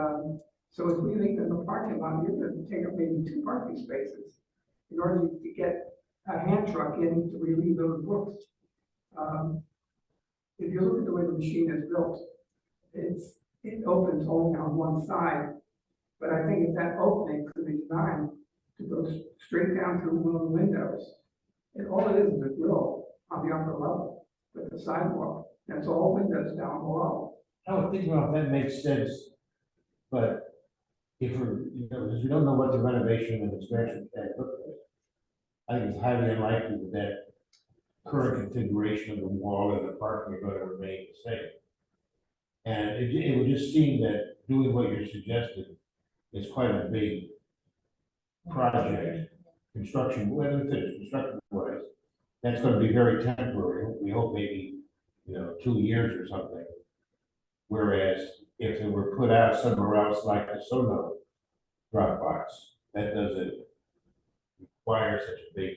so if we leave in the parking lot, you're going to take up maybe 2 parking spaces in order to get a hand truck in to relieve those books. If you look at the way the machine is built, it opens only on one side. But I think if that opening could be designed to go straight down through one of the windows, and all it is a grill on the upper level with the sidewalk. That's all windows down below. I would think, well, that makes sense, but if we're, you know, because we don't know what the renovation and expansion plan look like. I think it's highly unlikely that that current configuration of the wall and the parking are gonna remain the same. And it would just seem that doing what you're suggesting is quite a big project, construction wise. That's gonna be very temporary, we hope maybe, 2 years or something. Whereas if it were put out somewhere else like the Sono Dropbox, that doesn't require such a big.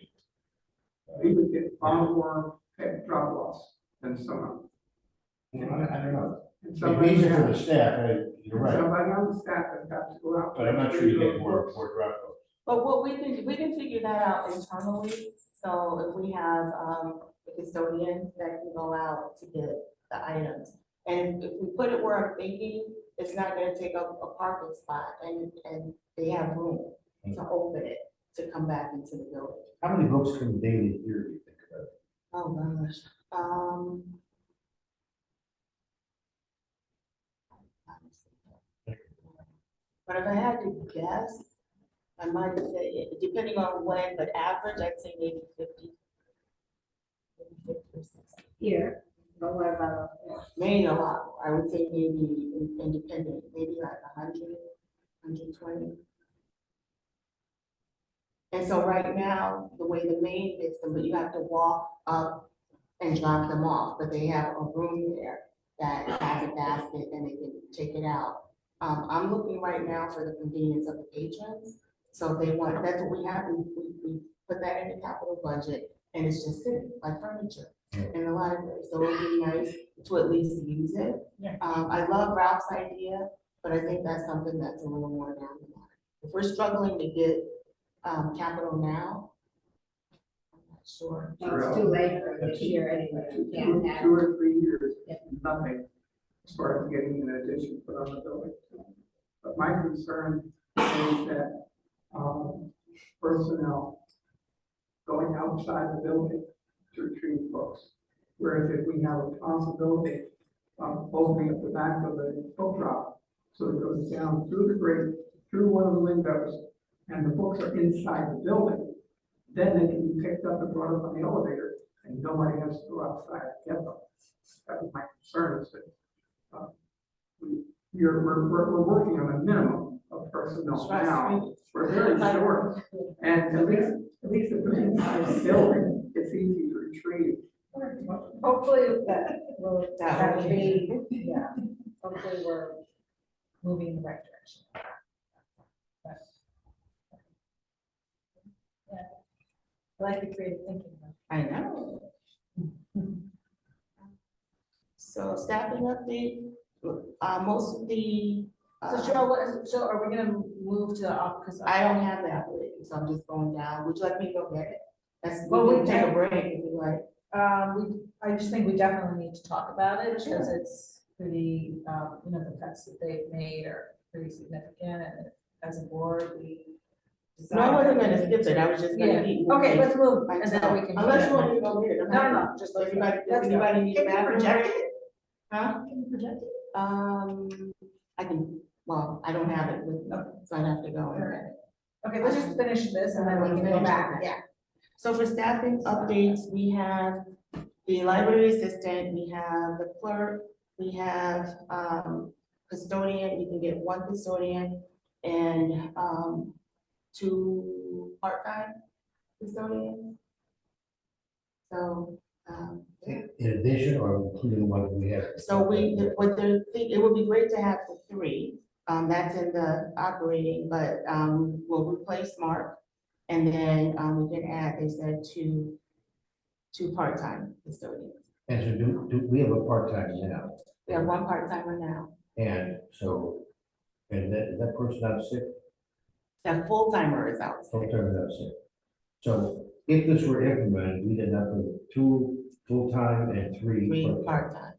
We would get far more drop-offs than some. I don't know. And It'd somebody be easier for on the staff, you're right, the staff that has to go out. but I'm not sure you get more Dropbox. But what we can figure that out internally, so if we have, a custodian that can go out to get the items. And if we put it where I'm thinking, it's not gonna take up a parking spot, and they have room to open it, to come back into the building. How many books come daily here, do you think about it? Oh, gosh, but if I had to guess, I might say, depending on when, but average, I'd say maybe 50. Maybe 50 or 60. Here, but what about? Maybe a lot, I would say maybe independent, maybe like 100, 120. And so right now, the way the main is, but you have to walk up and drop them off, but they have a room there that has a basket and they can take it out. I'm looking right now for the convenience of the patrons, so if they want, that's what we have, we put that in the capital budget, and it's just sitting like furniture in the library, so it would be nice to at least use it. Yeah. I love Ralph's idea, but I think that's something that's a little more down the line. If we're struggling to get, capital now, I'm not sure. It's too late for this year anyway. You can't have. 2 or 3 years, Yeah. nothing, as far as getting an addition put on the building. But my concern is that, personnel going outside the building to retrieve books. Whereas if we have a possibility of opening up the back of the book drop, so it goes down through the grate, through one of the windows, and the books are inside the building, then they can be picked up and brought up on the elevator, and nobody has to go outside to get them. That was my concern, is that, we're working on a minimum of personnel Trust now. me. We're very short, and at least if they're inside the building, it's easy to retrieve. Hopefully that will, That that would will be, yeah, hopefully we're moving in the right direction. But- Yeah. I like the creative thinking though. I know. So staffing update, most of the, So Cheryl, so are we gonna move to, because I don't have that, so I'm just going down. Would you like me to go get it? That's, Well, we we can take a can. break if you like. I just think we definitely need to talk about it because it's pretty, the cuts that they've made are pretty significant and as a board, we. No, I wasn't gonna skip it, I was just Yeah, gonna keep. okay, moving let's move and myself. then we can. Unless you want me to go get it. I'm No, happy. no, just Does anybody, does let's go. anybody need a Can you bathroom project break? it? Huh? Can you project it? I can, well, I don't have it with me, so I'd have to go and get it. Okay, let's just finish this and then we can go back, yeah. So for staffing updates, we have the library assistant, we have the clerk, we have, custodian, you can get one custodian and, 2 part-time custodians. So, In addition, or including what we have? so it would be great to have the 3, that's in the operating, but, we'll replace Mark. And then, we can add, they said, 2 part-time custodians. And so do we have a part-time now? We have 1 part-timer now, And so, and is that person out sick? that full-timer is out. Full-time is out sick. So if this were implemented, we'd end up with 2 full-time and 3 3 part-time. part-time,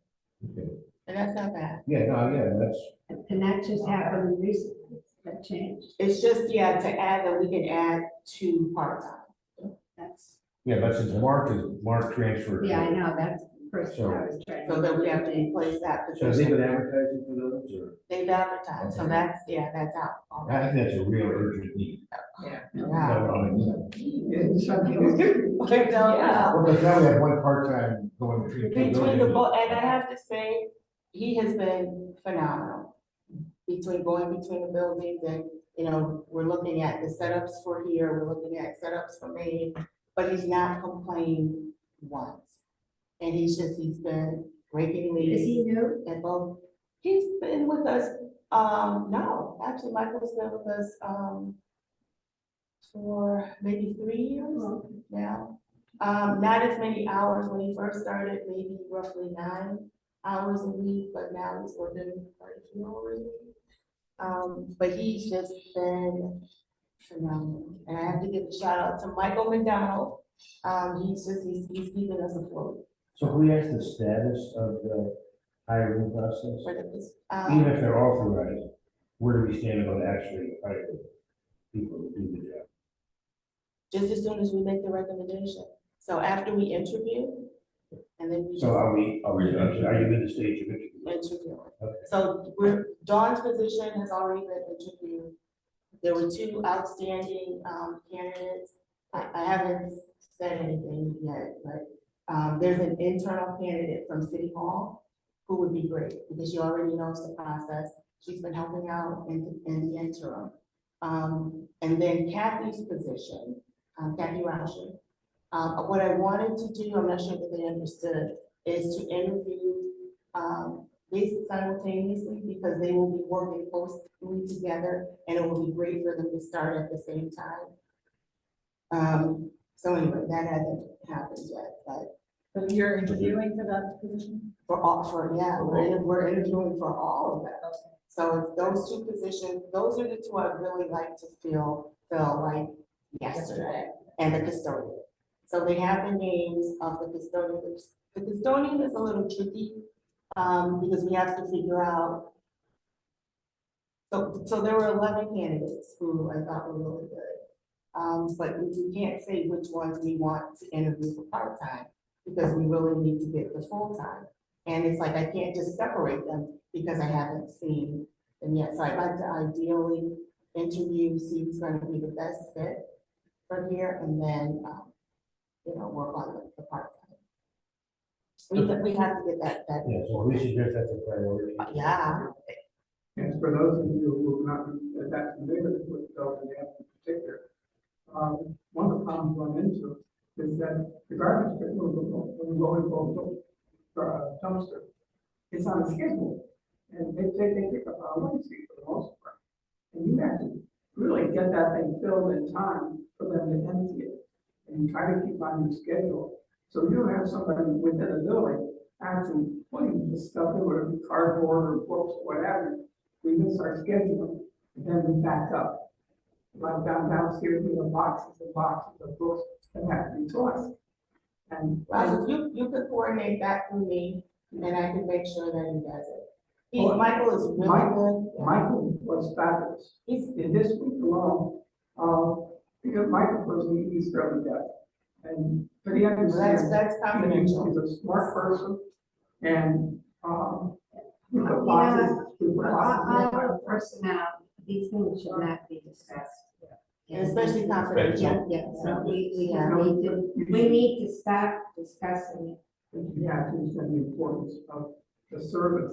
Okay. and that's not bad. Yeah, that's, And that just happened recently, that changed. It's just, to add that we can add 2 part-time. That's, but since Mark transferred. yeah, I know, that's person I was trying to. So that we have to replace that So have they position. been advertising for those, or? They've advertised, so Okay. that's, yeah, that's out. I think that's a real urgent need. Yeah. Yeah. No, I mean, It's something that's different. Yeah. well, because now we have one part-time going between. two Between the, buildings. and I have to say, he has been phenomenal. Going between the buildings and, you know, we're looking at the setups for here, we're looking at setups for me, but he's not complained once. And he's been breaking Is leads he new? and both, he's been with us, no, actually Michael's been with us, for maybe 3 years now. Not as many hours when he first started, maybe roughly 9 hours a week, but now he's working quite a few hours a week. But he's just been phenomenal, and I have to give a shout out to Michael McDonald. He's keeping us afloat So who has the status of the hiring process? for this. Even if they're authorized, where do we stand about actually hiring people to do the job? Just as soon as we make the recommendation. So after we interview, and then we So are you in the stage of interview? interview. Okay. So Dawn's position has already been interviewed. There were 2 outstanding candidates. I haven't said anything yet, but there's an internal candidate from City Hall who would be great because she already knows the process. She's been helping out in the interim. And then Kathy's position, Kathy Rauscher. What I wanted to do, I'm not sure that they understood, is to interview these simultaneously because they will be working closely together and it will be great for them to start at the same time. So anyway, that hasn't happened yet, but So you're interviewing for that position? we're interviewing for all of them. So it's those 2 positions, those are the 2 I'd really like to fill like yesterday, and the custodian. So they have the names of the custodian. The custodian is a little tricky, because we have to figure out. So there were 11 candidates who I thought were really good. But we can't say which ones we want to interview for part-time, because we really need to get the full-time. And it's like, I can't just separate them because I haven't seen them yet. So I'd like to ideally interview, see who's gonna be the best fit for here, and then, work on the part-time. We have to get that, Yeah, so we suggest that's a priority. yeah, And for those of you who are not that familiar with Belton in particular, one of the problems we run into is that the garbage removal, when you go into a dumpster, it's on a schedule. And they pick up on Wednesday for the most part. And you have to really get that thing filled in time for them to empty it. And try to keep on your schedule. So you don't have somebody within the building actually putting the stuff in, whether it be cardboard or books, whatever. We miss our schedule, and then we back up. Like downstairs, we have boxes and boxes of books that have to be tossed. And well, if you could coordinate that for me, and I can make sure that he does it. Well, Michael is really good. Michael was fabulous. He's, In this week alone, because Michael personally, he's fairly deaf. And, but he understands. that's confidential. He's a smart person, and, we put You boxes, know, we put boxes. Our personnel, these things should not be discussed. And especially confidential. Yeah, so we You need to stop discussing it. You have to understand the importance of the service.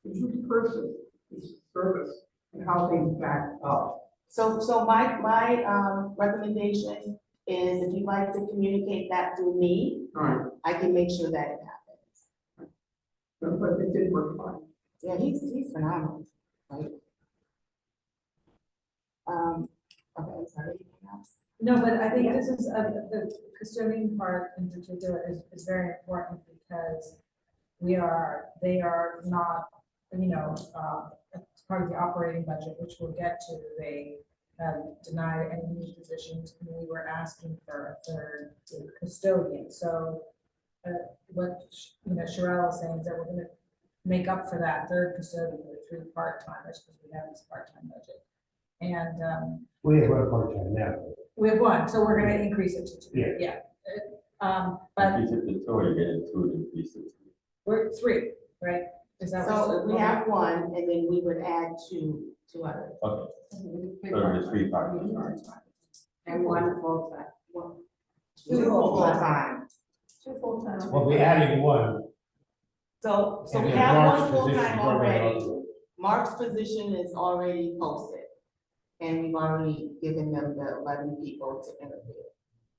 It's the person, it's service, and how things back up. So my recommendation is if you'd like to communicate that through me, All right, I can make sure that it happens. but it did work fine. Yeah, he's phenomenal, right? Okay, I'm sorry, anything else? No, but I think this is, the custodian part in particular is very important because they are not, as part of the operating budget, which we'll get to, they denied any new positions, and we were asking for a third custodian, so what, Sherelle is saying is that we're gonna make up for that third custodian with 3 part-timers, because we have this part-time budget. And, We have one part-time now. we have 1, so we're gonna increase it to 2. Yeah. Yeah. But Increase it to 2, or you get it 2 and increase it to We're three, right? Is that So what? we have one, and then we would add two others. Okay, so there's three parking lots. And one full-time. Two full-time. Two full-time. Well, we added one. So and we then have Mark's one position's full-time already. on Mark's position is already posted. And we've already given them the 11 people to interview.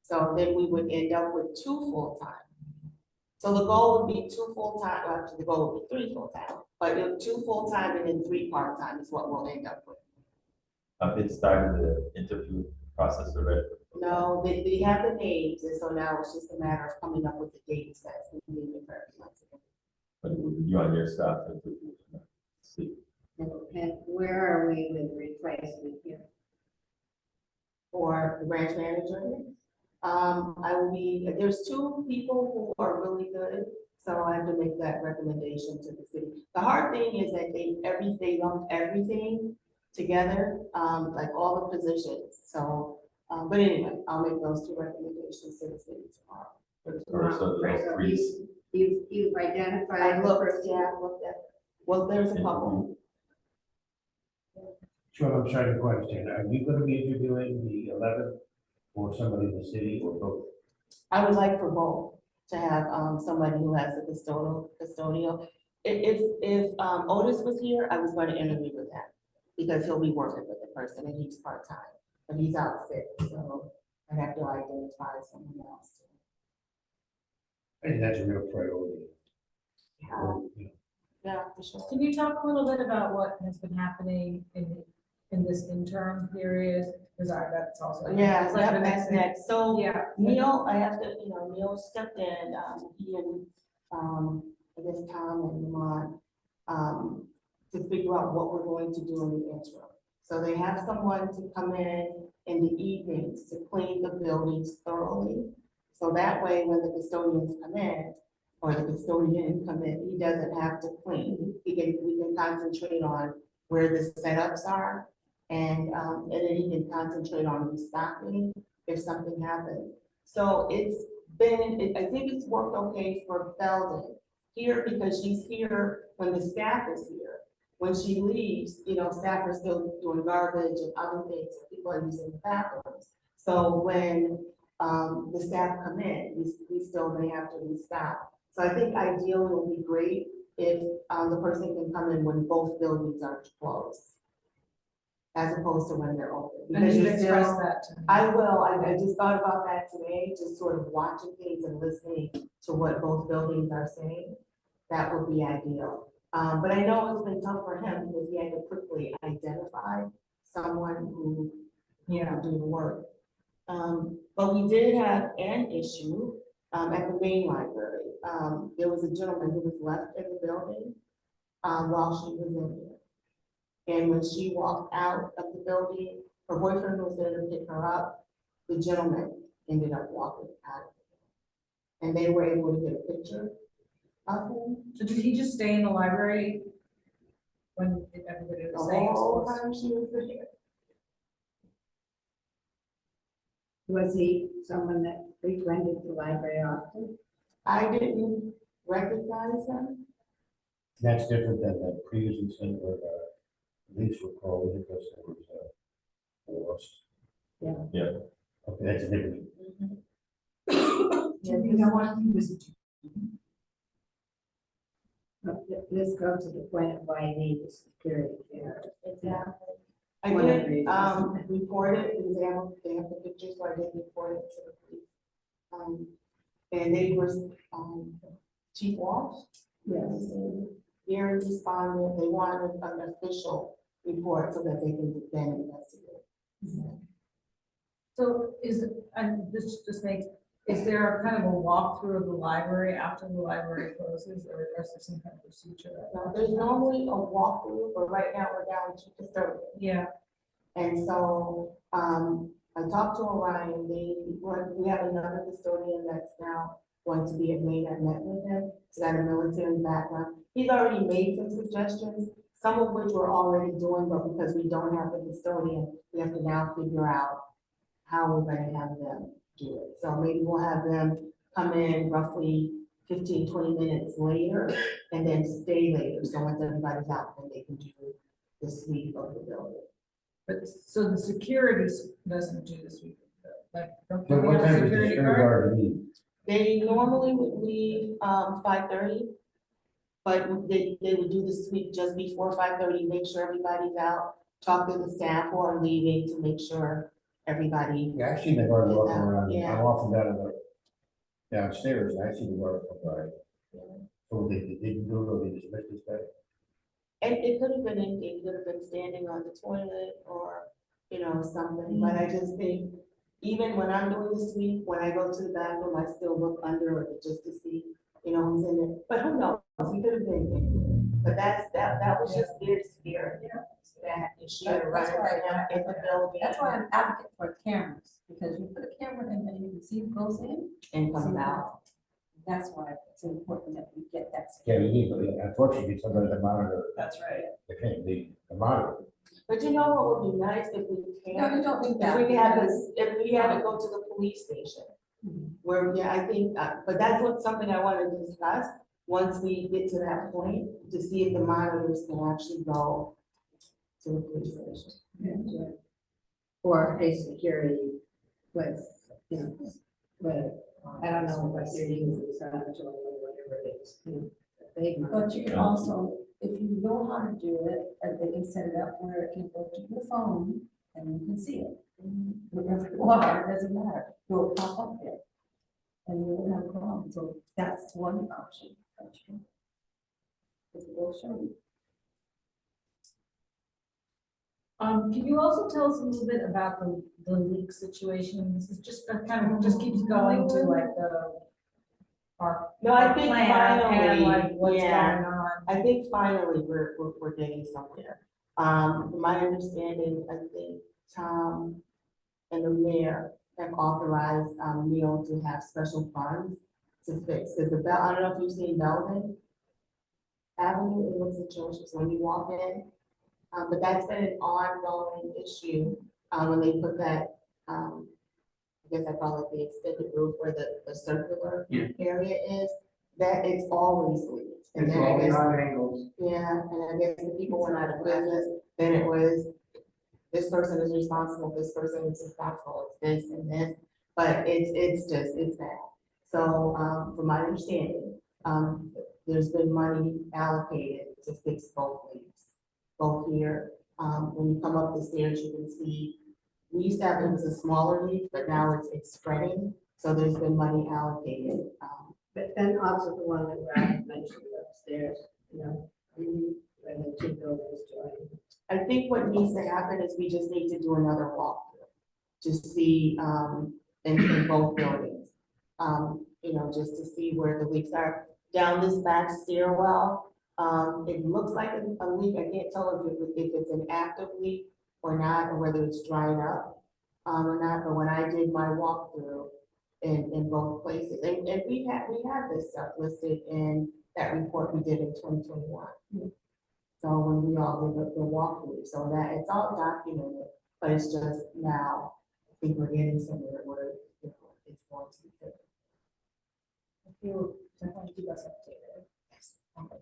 So then we would end up with two full-time. So the goal would be two full-time, well, actually, the goal would be three full-time, but if two full-time and then three part-time is what we'll end up with. Have they started the interview process already? No, they have the names, and so now it's just a matter of coming up with the dates that's needed for everyone. But you and your staff interview. See, And where are we with replacement here? For the branch manager. I will be, there's two people who are really good, so I have to make that recommendation to the city. The hard thing is that they lumped everything together, like all the positions, so, but anyway, I'll make those two recommendations to the city tomorrow. or so there's So three. You've identified. I the looked, person. yeah, I looked at, well, there's a couple. Sure, I'm trying to question, are you gonna be interviewing the 11th or somebody in the city or both? I would like for both to have, somebody who has a custodial. If Otis was here, I was going to interview with him because he'll be working with the person and he's part-time, but he's out sick, so I have to identify someone else. I think that's a real priority. Yeah, for sure. Can you talk a little bit about what has been happening in this interim period? Because that's also. Yeah, it's like the that's thing. next. So Yeah. Neil, I have to, Neil stepped in, he and, I guess Tom and Lamont, to figure out what we're going to do in the interim. So they have someone to come in the evenings to clean the buildings thoroughly. So that way, when the custodians come in, or the custodian come in, he doesn't have to clean. We can concentrate on where the setups are. And then he can concentrate on restocking if something happens. So it's been, I think it's worked okay for Belden here because she's here when the staff is here. When she leaves, staff are still doing garbage and other things, people are using the bathrooms. So when the staff come in, we still may have to restock. So I think ideally it would be great if the person can come in when both buildings are closed, as opposed to when they're open. And Because you you're express still- that to me. I will, I just thought about that today, just sort of watching things and listening to what both buildings are saying. That would be ideal. But I know it's been tough for him because he had to quickly identify someone who can do the work. But we did have an issue at the main library. There was a gentleman who was left in the building while she was in there. And when she walked out of the building, her boyfriend was there to pick her up. The gentleman ended up walking out of it. And they were able to get a picture of him. So did he just stay in the library when everybody The was saying? it was whole closed? time she was there. Was he someone that frequented the library often? I didn't recognize him. That's different than the previous incident where police were called because there was a loss. Yeah. Yeah. Okay, that's a different. You know what, he was, This goes to the point of why you need the security camera. Exactly. I One of did, the- report it, because they have the pictures, so I did report it to the police. And they were, Chief Walsh. Yes. Very responded, they wanted an official report so that they can then investigate. So and this just makes, is there a kind of a walkthrough of the library after the library closes, or is there some kind of procedure? Now, there's normally a walkthrough, but right now we're down to custodian. Yeah, And so, I talked to Orion, we have another custodian that's now going to be at Maine. I met with him, he's got a military background. He's already made some suggestions, some of which we're already doing, but because we don't have the custodian, we have to now figure out how we're gonna have them do it. So maybe we'll have them come in roughly 15, 20 minutes later and then stay later. So once everybody's out, then they can do the sweep of the building. But, so the security doesn't do this week, like, don't So we what have a time is the security security guard? guard leave? They normally would leave 5:30, but they would do the sweep just before 5:30, make sure everybody's out, talk to the staff who are leaving to make sure everybody. Yeah, I see the guard walking around, Yeah. I'm often downstairs, and I see the guard come by. So they didn't do it, or they dismissed this guy? And it could have been anything, he could have been standing on the toilet or, something, but I just think, even when I'm doing the sweep, when I go to the bathroom, I still look under it just to see, who's in there. But who knows, he could have been anywhere. But that was just their spirit, that if she had run in the building. That's why I'm advocate for cameras, because you put a camera in and you can see who goes in. And come out. That's why it's important that we get that. Yeah, you need, unfortunately, somebody to monitor, That's right. the monitor. But you know what would be nice if we No, can, you don't need if that. we had this, if we had to go to the police station. Where, yeah, I think, but that's what, something I want to discuss, once we get to that point, to see if the monitors can actually go to the police station. Or a security with, with, I don't know what you're using, or whatever it is. But you can also, if you know how to do it, and they can set it up where it can go to your phone and you can see it. Wherever you are, it doesn't matter, it will pop up there. And you won't have a problem, so that's one option. It will show you. Can you also tell us a little bit about the leak situation? This is just, kind of just keeps going to like our No, I think plan and like finally, what's yeah, going on. I think finally we're getting somewhere. From my understanding, I think Tom and the mayor have authorized, Neil to have special funds to fix, because I don't know if you've seen Belvin Avenue, it looks atrocious when you walk in. But that's been an ongoing issue, when they put that, I guess I call it the extended roof where the circular area is, that it's always leaked. And It's then I all guess, on angles. yeah, and I guess the people went out of business, then it was, this person is responsible, this person is responsible, it's this and this, but it's bad. So, from my understanding, there's been money allocated to fix both leaks. Both here, when you come up the stairs, you can see, we used to have, it was a smaller leak, but now it's spreading, so there's been money allocated. But then also the one that Ralph mentioned upstairs, where the two buildings join. I think what needs to happen is we just need to do another walkthrough to see, in both buildings. Just to see where the leaks are. Down this back stairwell, it looks like a leak. I can't tell if it's an active leak or not, or whether it's drying up, or not. But when I did my walkthrough in both places, and we had this stuff listed in that report we did in 2021. So when we all did the walkthrough, so that it's all documented, but it's just now, I think we're getting somewhere where, it's going to be good. If you definitely keep us updated. on that.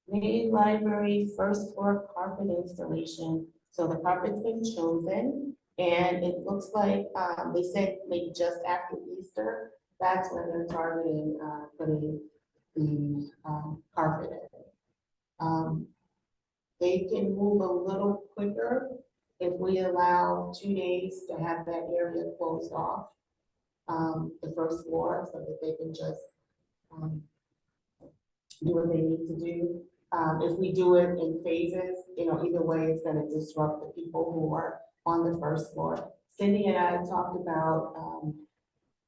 Main library, first floor carpet installation. So the carpet's been chosen and it looks like, they said maybe just after Easter, that's when they're targeting, putting the, carpet in. They can move a little quicker if we allow 2 days to have that area closed off. The first floor, so that they can just, do what they need to do. If we do it in phases, either way, it's gonna disrupt the people who are on the first floor. Cindy and I talked about,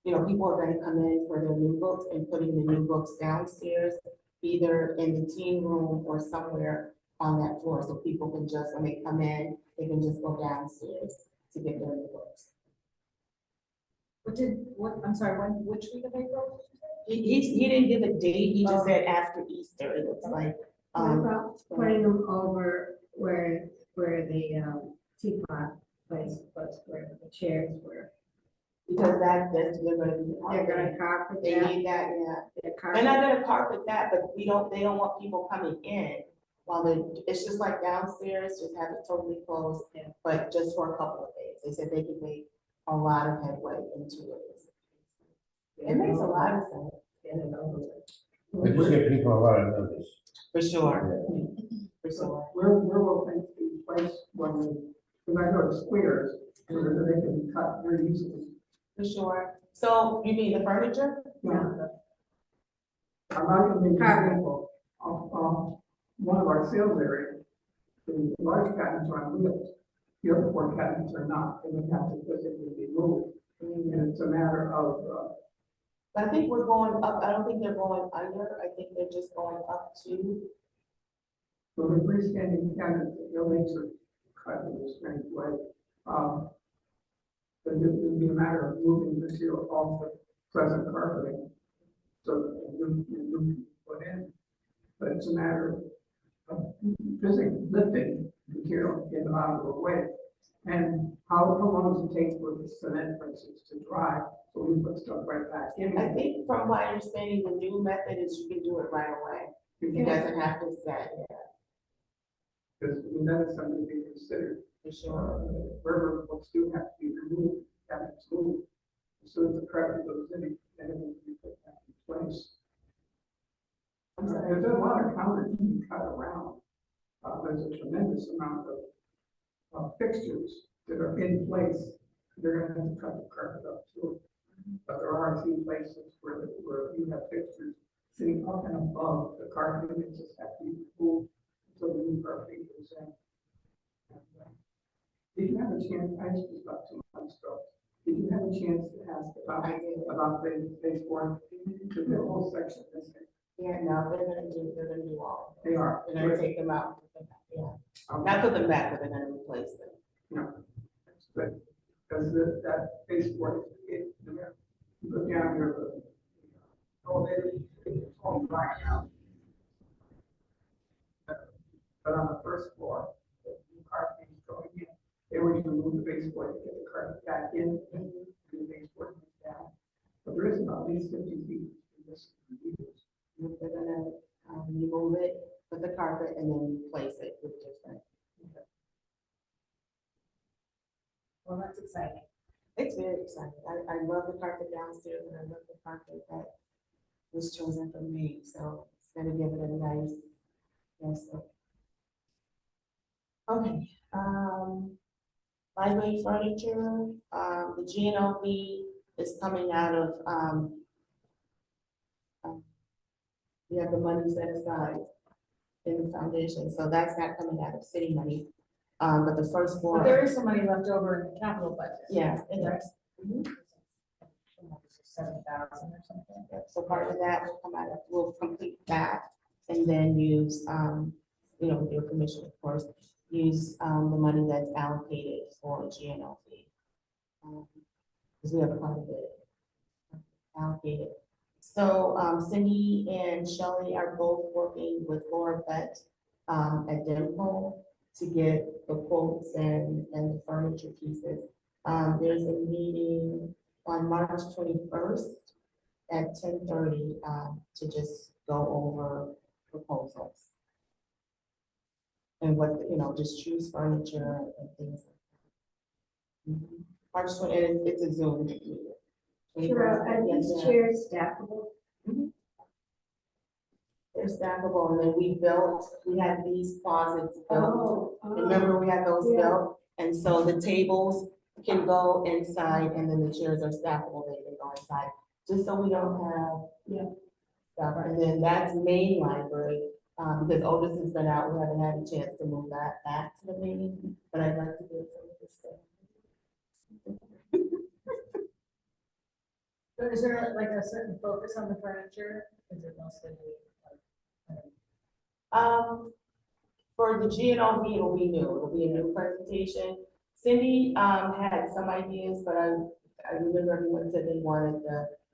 people are gonna come in for their new books and putting the new books downstairs, either in the teen room or somewhere on that floor, so people can just, when they come in, they can just go downstairs to get their new books. I'm sorry, which week of April? He didn't give a date, he just said after Easter, it looks like. What about putting them over where the teapot place was, where the chairs were? Because that's, they're gonna be. They're gonna carpet They that. need that, yeah. They're They're not carpet. gonna carpet that, but they don't want people coming in while they, it's just like downstairs, just have it totally closed, but just for a couple of days. They said they could make a lot of headway into it. It makes a lot of sense. It just give people a lot of notice. For sure. For sure. Where will things be placed when, because I go to squares, so that they can be cut very easily. For sure. So you mean the furniture? Yeah. I'm not gonna make an example of, one of our sales areas. The large cabinets are on wheels, the other 4 cabinets are not, and they have to physically be moved. And it's a matter of, I think we're going up. I don't think they're going under. I think they're just going up to. so the freestanding cabinets, the legs are cut in a strange way. But it would be a matter of moving material off the present carpeting. So that the new can be put in. But it's a matter of physically lifting material, get them out of the way. And how long does it take for the cement, for instance, to dry, so we put stuff right back in? I think from my understanding, the new method is you can do it right away. It doesn't have to set, yeah, Because that is something to be considered. for sure. Wherever what's do have to be removed, cabinets moved. As soon as the carpet goes in, then it will be put back in place. I'm sorry. There's a lot of counters you can cut around. There's a tremendous amount of fixtures that are in place. They're gonna have to cut the carpet up too. But there are a few places where you have fixtures sitting up and above the carpet, and it just have to be removed until the new carpet goes in. Did you have a chance, I just was about 2 months ago, did you have a chance to ask about the baseboard? Because the whole section missing. Yeah, no, they're gonna do all. of it. They are. They're gonna take them out. Yeah, Okay. not put them back, but they're gonna replace them. No, that's good, because that baseboard, you look down here, it's all black now. But on the first floor, the new carpet is going in, they were to remove the baseboard to get the carpet back in, and the baseboard comes down. But there is about at least 50 feet in this. They're gonna, remove it, put the carpet, and then replace it with different. Well, that's exciting. It's very exciting. I love the carpet downstairs, and I love the carpet that was chosen for me, so it's gonna give it a nice look. Okay, library furniture, the GNLV is coming out of, we have the money set aside in the foundation, so that's not coming out of city money. But the first But floor, there is some money left over in the capital budget. yeah, it Right. is. Mhm. 7,000 or something. Yeah, so part of that will come out of, we'll complete that and then use, with your permission, of course, use, the money that's allocated for GNLV. Because we have quite a bit allocated. So, Cindy and Shelley are both working with Laura Bett, at Demco to get the quotes and the furniture pieces. There's a meeting on March 21st at 10:30, to just go over proposals. And what, just choose furniture and things. Like that. March 20, and it's a Zoom meeting. Sure, are these Yes, chairs stackable? they're stackable, and then we had these closets built. Remember, we had those Yeah. built, and so the tables can go inside, and then the chairs are stackable, they can go inside, just so we don't have. Yeah. Stuff, and then that's main library, because Otis has been out, we haven't had a chance to move that back to the main, but I'd like to do some of this stuff. So is there like a certain focus on the furniture? Is it mostly For the GNLV, it'll be new, it'll be a new presentation. Cindy, had some ideas, but I remember everyone said they wanted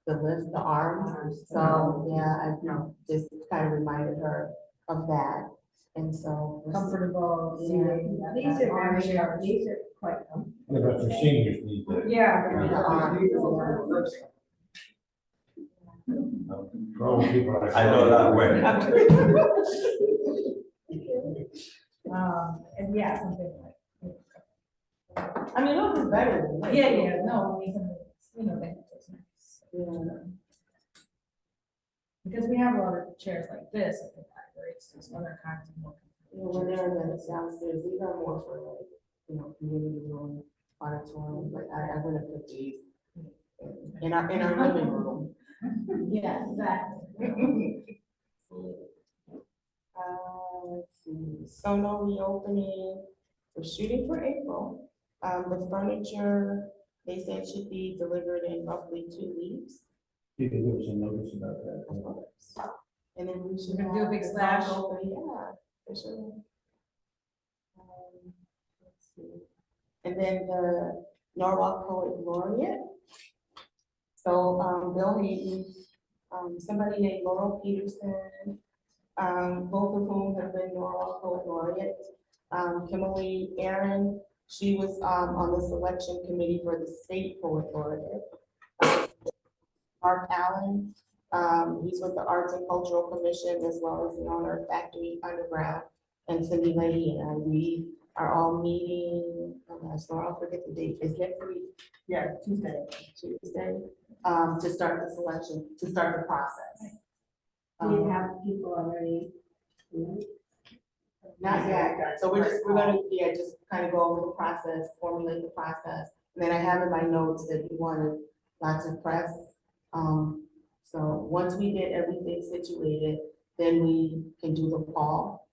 the lift, the arms. So, yeah, I just kind of reminded her of that, and so. comfortable Yeah. seating? These are armchairs? these are quite comfortable. Yeah, but for seniors need that. Yeah. For old people like. I know that way. And yeah, something like. I mean, it'll be better than this. Yeah, no, I mean, something, they have those nice. Yeah. Because we have a lot of chairs like this at the library, it's just other kinds of more. You know, when they're in the downstairs, these are more for like, community room, auditorium, but I wouldn't put these in our living room. Yeah, exactly. Let's see, so no reopening, we're shooting for April. The furniture, they said should be delivered in roughly 2 weeks. You can give us a notice about that. And then we should. We're gonna do a have big the splash? soft open, yeah, for sure. Let's see. And then the Norwalk Poet Laureate. So, Bill Hayden, somebody named Laurel Peterson, both of whom have been Norwalk Poet Laureates. Kimberly Aaron, she was, on the selection committee for the state poet laureate. Mark Allen, he's with the Arts and Cultural Commission as well as the owner of Factory Underground. And Cindy Lady and we are all meeting, oh gosh, Laura, I'll forget the date, is next week? Yeah, Tuesday, to start the selection, to start the process. Do you have people already? Not yet, so we're gonna, just kind of go over the process, formulate the process. And then I have in my notes that we wanted lots of press. So once we get everything situated, then we can do the call,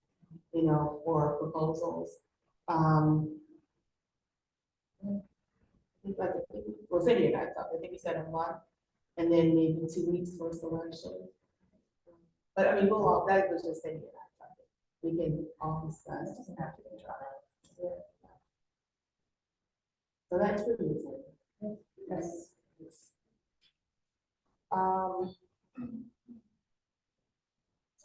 for proposals. I think like, well, Cindy and I talked, I think we said a month, and then maybe 2 weeks for selection. But I mean, that was just Cindy and I talked. We can all discuss after the trial. Yeah. So that's pretty easy. Yes.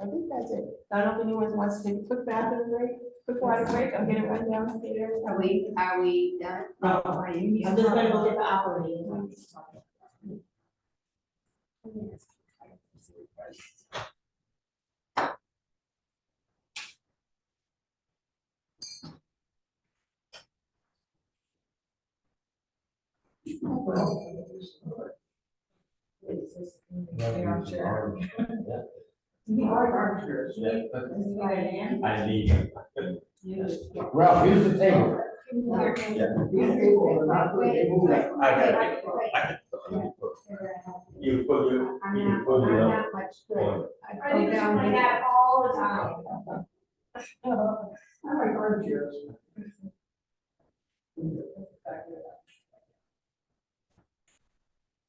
I think that's it. I don't know if anyone wants to take a quick bathroom break, quick water break. I'm gonna run downstairs. Are we done? No. I'm just gonna go get the operating room. Yeah, armchair. The armchairs. I need. Ralph, use the table. These people are not good, they move that. You put your, I'm you not, put I'm your. not much good. I do this with my dad all the time. I like armchairs.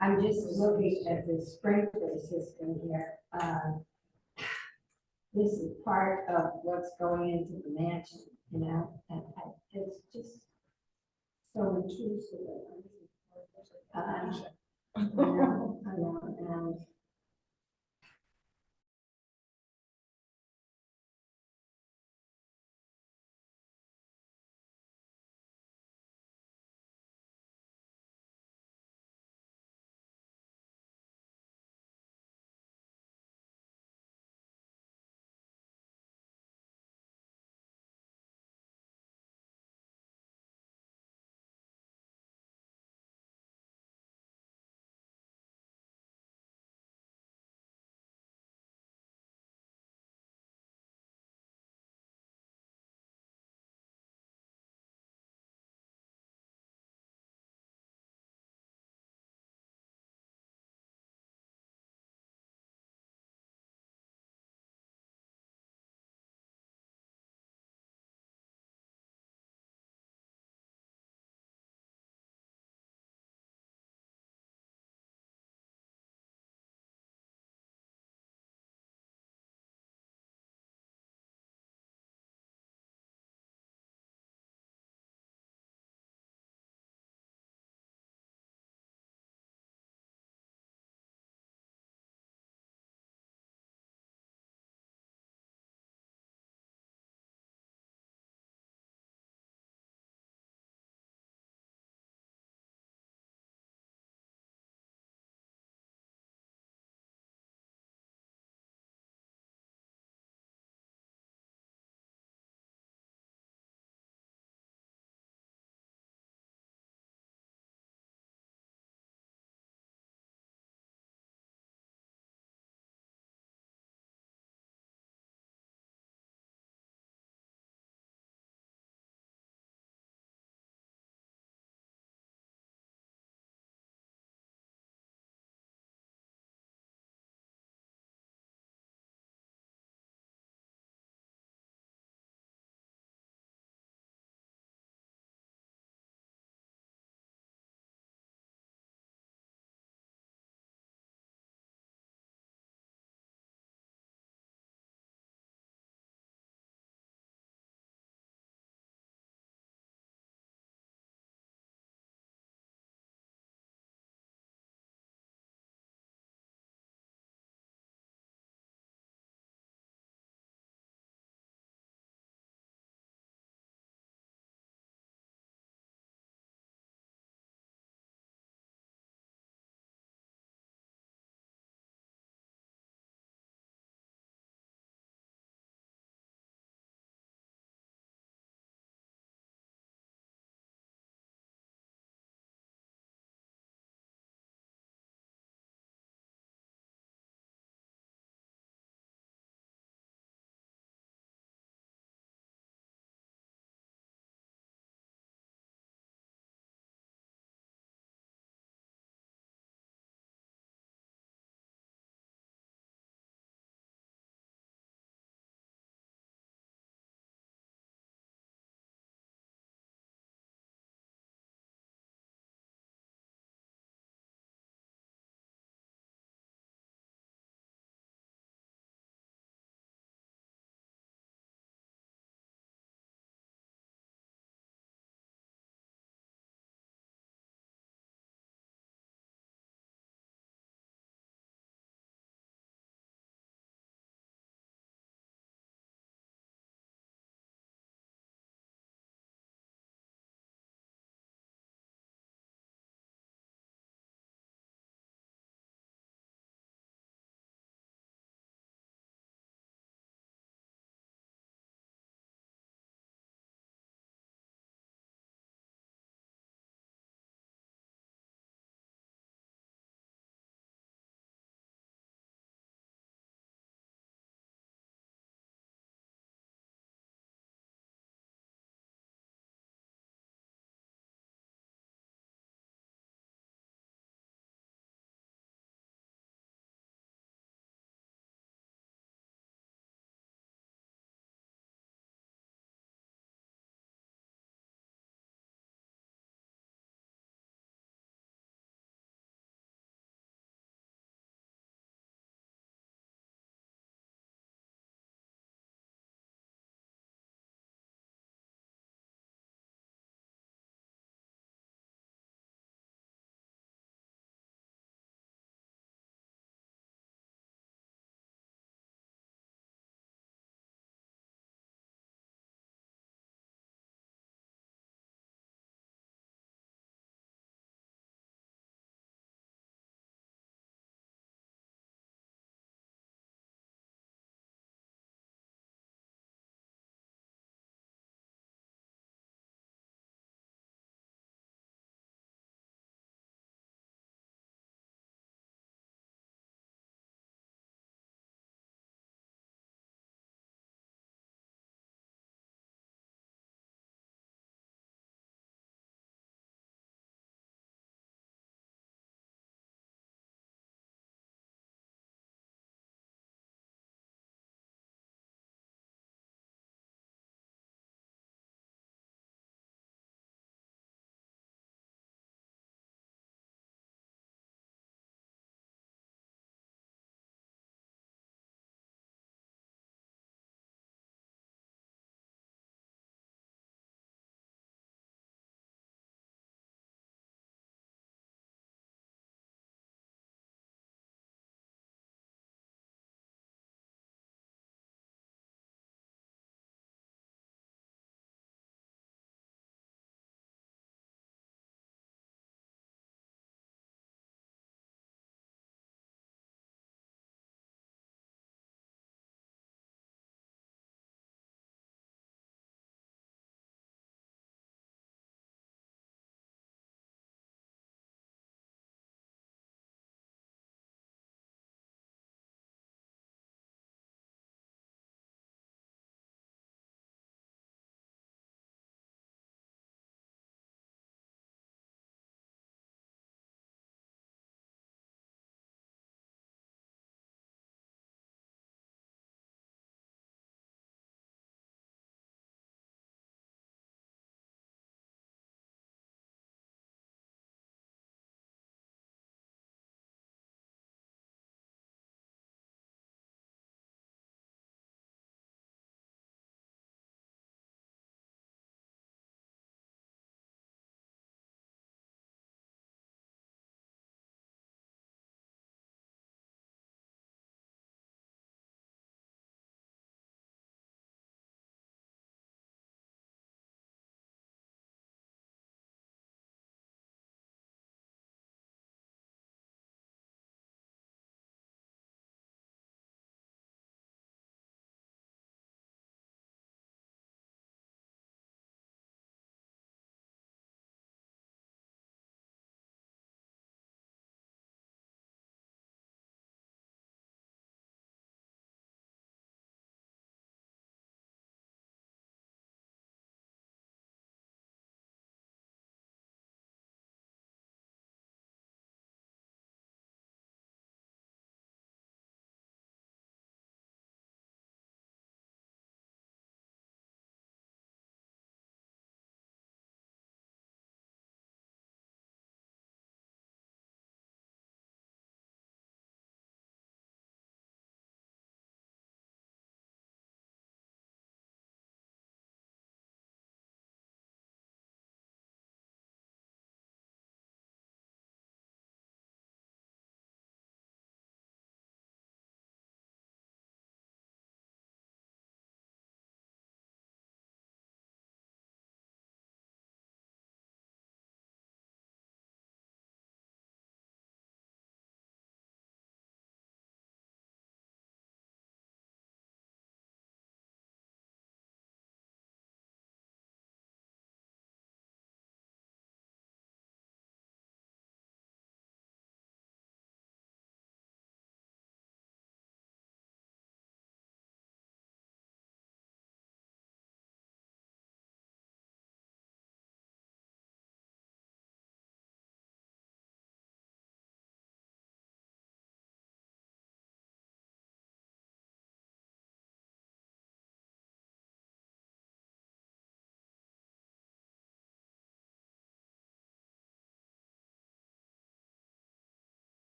I'm just looking at the sprinkler system here. This is part of what's going into the mansion, it's just so intrusive. I know, and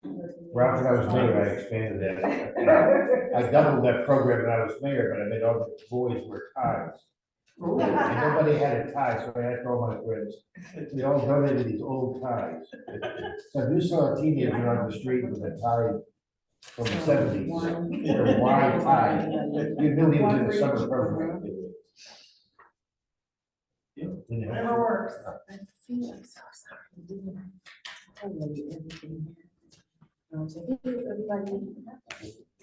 Ralph, when I was mayor, I expanded that. I doubled that program when I was mayor, but I made all the boys wear ties. And nobody had a tie, so I asked all my friends, they all donated these old ties. So if you saw a teenager on the street with a tie from the seventies, a wide tie, you knew he was in the summer program. Whatever works. I feel I'm so sorry. I totally everything. So everybody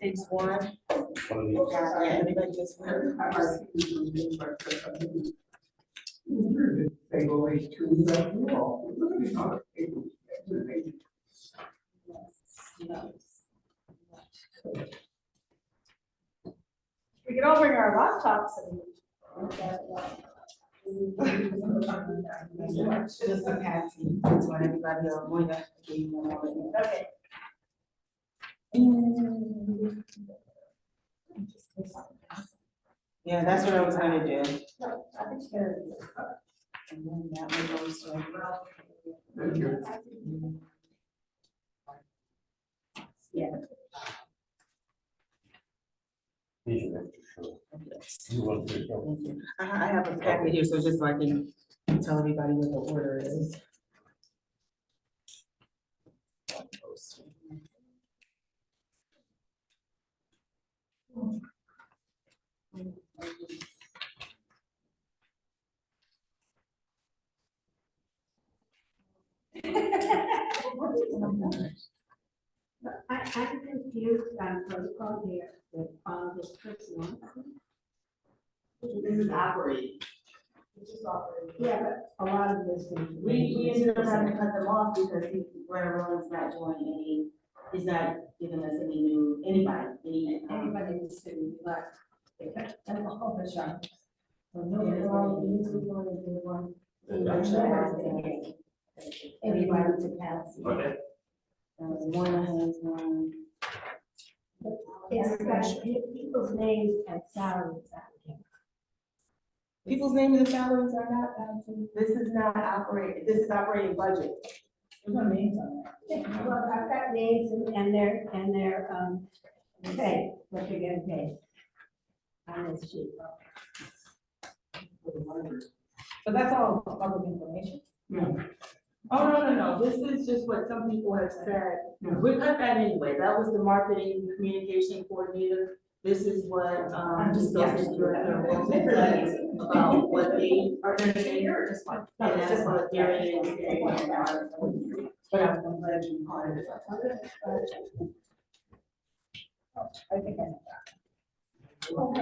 takes one. Yeah, everybody gets one. They go away to the wall. We can all bring our laptops and. Just a patsy, that's what everybody else wanted to give you already. Okay. Yeah, that's what I was gonna do. And then that one goes to. Thank you. These are extra short. You want to show? Thank you. I have a packet here, so just so I can tell everybody what the order is. I'm confused on protocol here with this person. This is operating. Yeah, but a lot of this is. We ended up having to cut them off because Brandon Rollins not doing any, he's not giving us any new, anybody. Anybody in the city, but they got them all the shop. Everybody to pass. Okay. One has one. It's got people's names and salaries out here. People's names and salaries are not, this is not operating, this is operating budget. There's no names on there. Well, I've got names and their, pay, what they're getting paid. On this sheet. But that's all public information. Oh, no, this is just what some people have said. We cut that anyway, that was the marketing communication coordinator. This is what, Associate Director Wilson said about what they are doing. And that's what Gary is saying. But I'm glad you caught it. I think I know that. Oh,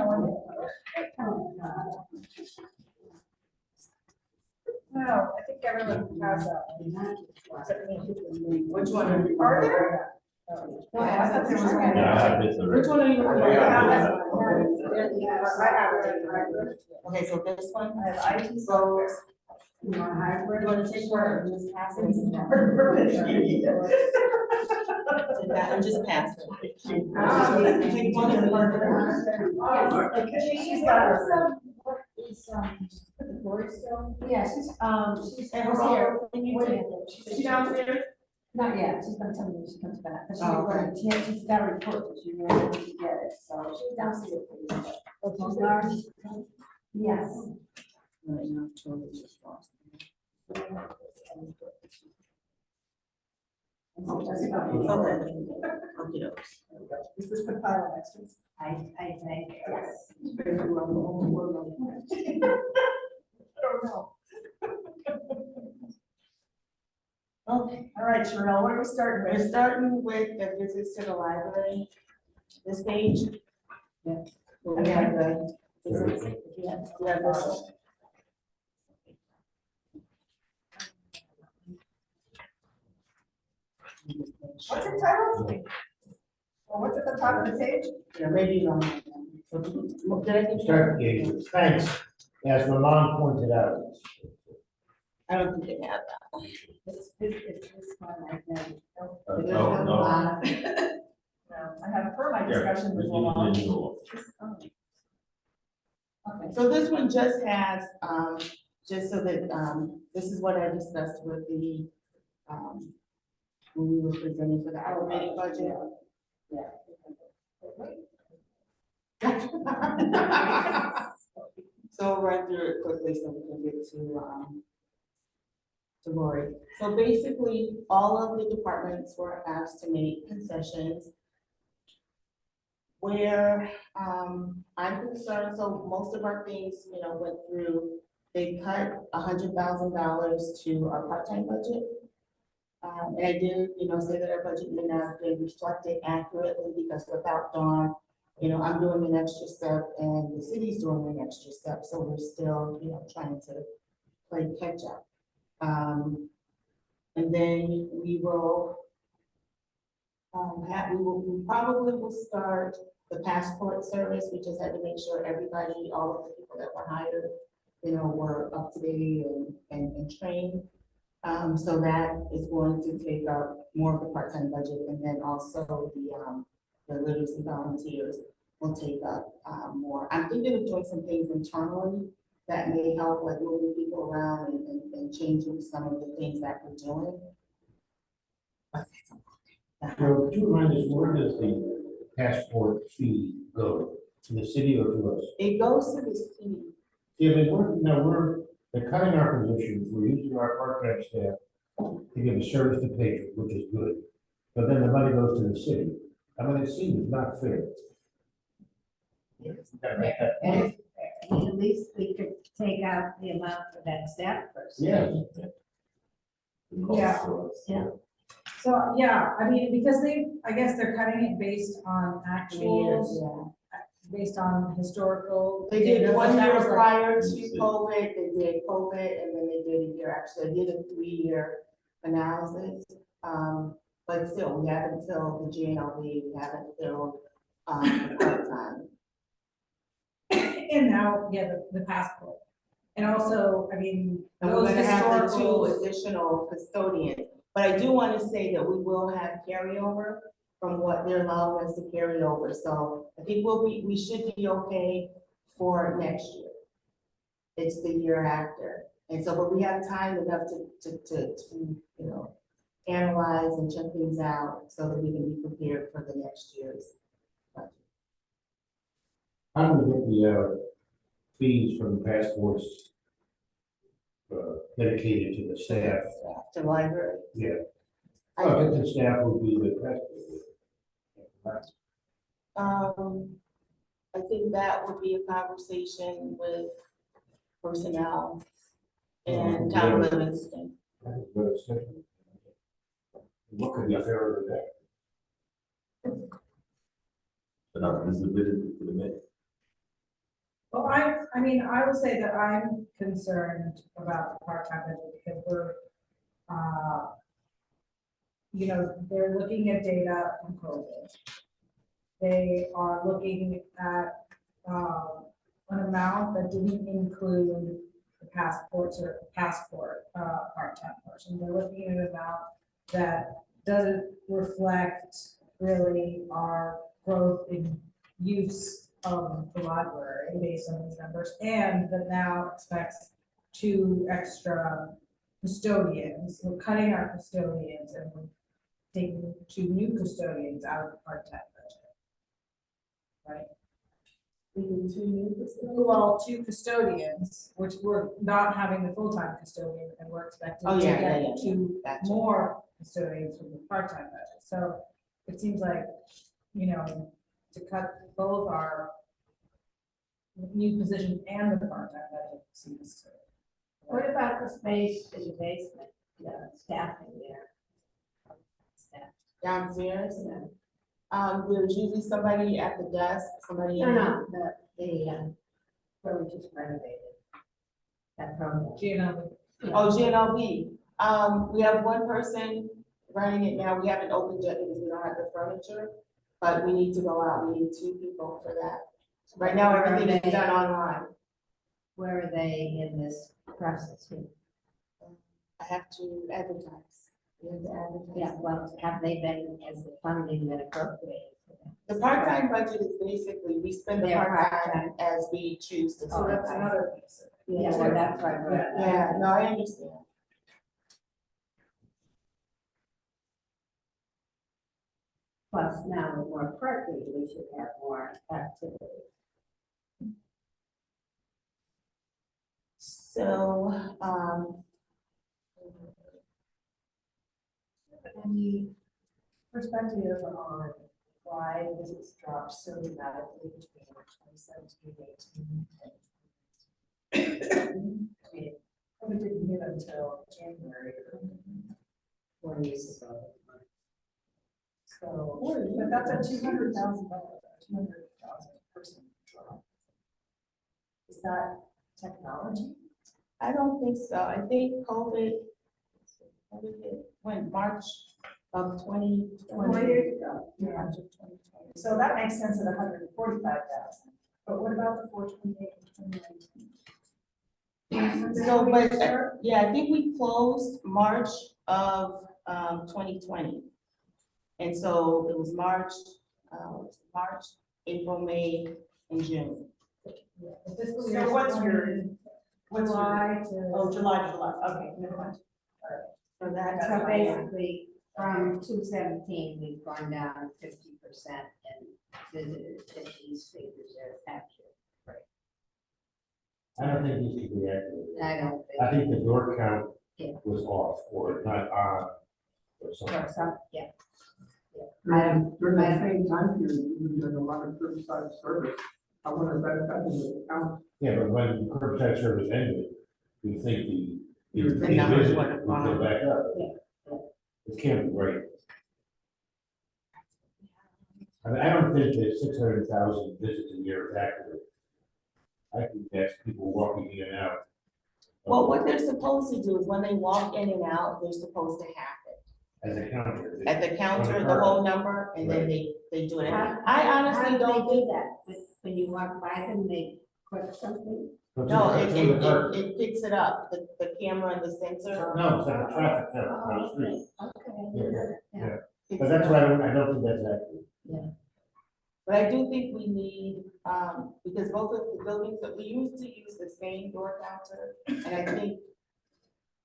no, I think everyone has that one. Except me. Which one are you? Are there? No, I thought there was one. Yeah, I have this already. Which one are you? looking at? I have it. Okay, so this one. I have IT software. You want to take one or just pass it? And just pass it. Take one and She's got her. Yeah, she's here. She's downstairs? Not yet, she's gonna tell me when she comes back, but Oh, okay. she's got a report that she really wants to get it, so she's downstairs. She's already, yes. Right now, totally just lost. Okay. Is this the pile of extras? I think, yes. I don't know. Okay. All right, Sherelle, what are we starting We're with? starting with the visits to the library. This page. Yeah. We have the visits. We have this. What's it titled? Or what's at the top of the page? Yeah, maybe you don't. Did I get Start engagement. Thanks. As Ramon pointed out, I don't think they have that. It's this one, I think. No, no. No, I have per my Yeah, discussion we with give you Lamont. the new one. Okay. So this one just has, just so that, this is what I discussed with the when we were presenting for the operating budget. So I'll run through it quickly so we can get to Lori. So basically, all of the departments were asked to make concessions. Where, I'm concerned, so most of our things, went through, they cut $100,000 to our part-time budget. And I did, say that our budget may not have been reflected accurately because without Dawn, I'm doing an extra step and the city's doing an extra step, so we're still, trying to play catch up. And then we will we probably will start the passport service. We just had to make sure everybody, all of the people that were hired, were up to date and trained. So that is going to take up more of the part-time budget, and then also the literacy volunteers will take up more. I'm thinking of doing some things internally that may help, like moving people around and changing some of the things that we're doing. So, could you remind us, where does the passport fee go? To the city or to us? It goes to the city. Yeah, but they're cutting our positions, we're using our part-time staff to give a service to patrons, which is good. But then the money goes to the city. I mean, it seems not fair. And at least we could take out the amount for that staff person. Yes. Yeah. Yeah. So, yeah, I mean, because I guess they're cutting it based on actuals, Yeah. based on historical. They did data, but 1 that year was like- prior to COVID, they did COVID, and then they did a year, actually, they did a 3-year analysis. But still, we haven't filled the GNLV, we haven't filled, the part-time. And now, yeah, the passport. And also, I mean, And we're those gonna have the 2 historical. additional custodians. But I do want to say that we will have carryover from what they're allowing us to carry over. So I think we should be okay for next year. It's the year after. And so, but we have time enough to analyze and check things out so that we can be prepared for the next year's budget. How do we get the fees from the passports dedicated to the staff? To library. Yeah. I think the staff would be the passport. I think that would be a conversation with personnel and Tom Livingston. What could be fairer than that? Enough visibility to the mix. Well, I mean, I would say that I'm concerned about the part-time budget because we're, they're looking at data from COVID. They are looking at, an amount that didn't include the passport part-time person. They're looking at an amount that doesn't reflect really our growth in use of the library based on these numbers, and that now expects 2 extra custodians. We're cutting our custodians and we're taking 2 new custodians out of the part-time budget. Right? Well, 2 custodians, which we're not having the full-time custodian, and we're expecting Oh, to yeah, get yeah, yeah. 2 Gotcha. more custodians from the part-time budget. So it seems like, to cut both our new position and the part-time budget seems to. What about the space in the basement, the staffing there? Staff. Downstairs. There's usually somebody at the desk, somebody. No, where we just renovated. That program. Oh, GNLB. We have 1 person running it now. We haven't opened yet because we don't have the furniture, but we need to go out. We need 2 people for that. Right now, everything is done online. Where are they in this process? I have to advertise. We have to advertise. Yeah, well, have they been, as the funding been appropriated for them? The part-time budget is basically, we spend the Yeah, part-time as we choose to. So that's spend. another piece of it. Yeah, well, that's right. Yeah, no, I understand. Plus now with more parking, we should have more activity. So, Any perspective on why visits dropped so dramatically between 2017 and 2018? I mean, COVID didn't hit until January. 4 years ago. So, but that's a $200,000, person drop. Is that technology? I don't think so. I think COVID went March of 2020. 4 years ago. Yeah. March of 2020. So that makes sense at 145,000. But what about the 428 in 2019? So, but, yeah, I think we closed March of 2020. And so it was March, April, May, and June. So what's your, July to? Oh, July to July, okay, never mind. So that's So why, basically, from 217, we've gone down 50% in visitors, if these figures are accurate. I don't think these can be accurate. I don't I think, think the door count Yeah. was off or not on or something. or some, yeah. During the same time period, we were doing a lot of curbside service. I wonder if that was account. Yeah, but when the curbside service ended, you think the The numbers visit would have would go gone. back up. Yeah. It can't be right. I mean, I don't think that 600,000 visits a year is accurate. I think that's people walking in and out. well, what they're supposed to do is when they walk in and out, they're supposed to have it. As a counter. At the counter, the whole number, and then they do it. I How honestly do don't they do think, that? When you walk by them, they click something? no, It's in the cart. it picks it up, the camera and the sensor. No, it's not a traffic count on the Oh, street. okay. Yeah. picks But that's it why up. I don't think that's accurate. But I do think we need, because both of the buildings that we used to use the same door counter, and I think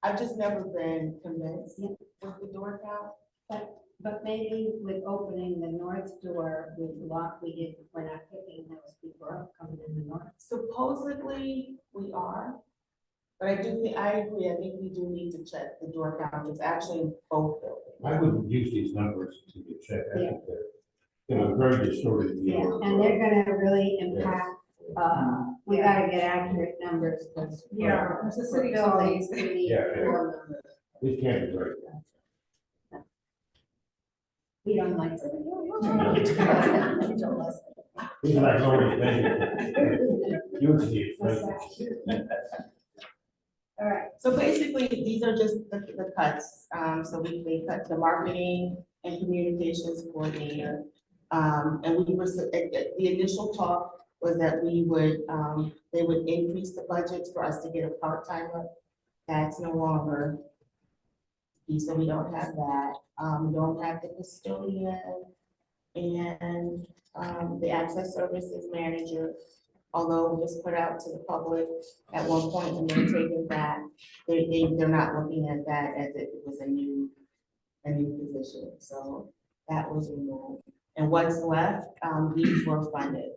I've just never been convinced with the door count. But maybe with opening the north door, we're not picking those people up coming in the north. Supposedly, we are. But I do think, I agree, I think we do need to check the door count. It's actually in both buildings. I wouldn't use these numbers to get checked. I Yeah. think they're very distorted. Yeah, and they're gonna really impact, we gotta get accurate numbers, because. Yeah, it's a city buildings, policy. we need Yeah, yeah. real numbers. These can't be right. We don't like to. These are like Lori's baby. You would see it, right? All right, So basically, these are just the cuts. So they cut the marketing and communications coordinator. And we were, the initial talk was that we would, they would increase the budgets for us to get a part-timer. That's no longer. So we don't have that. We don't have the custodian and, the access services manager. Although it was put out to the public at one point and they're taking that, they're not looking at that as if it was a new position. So that was removed. And what's left, these were funded.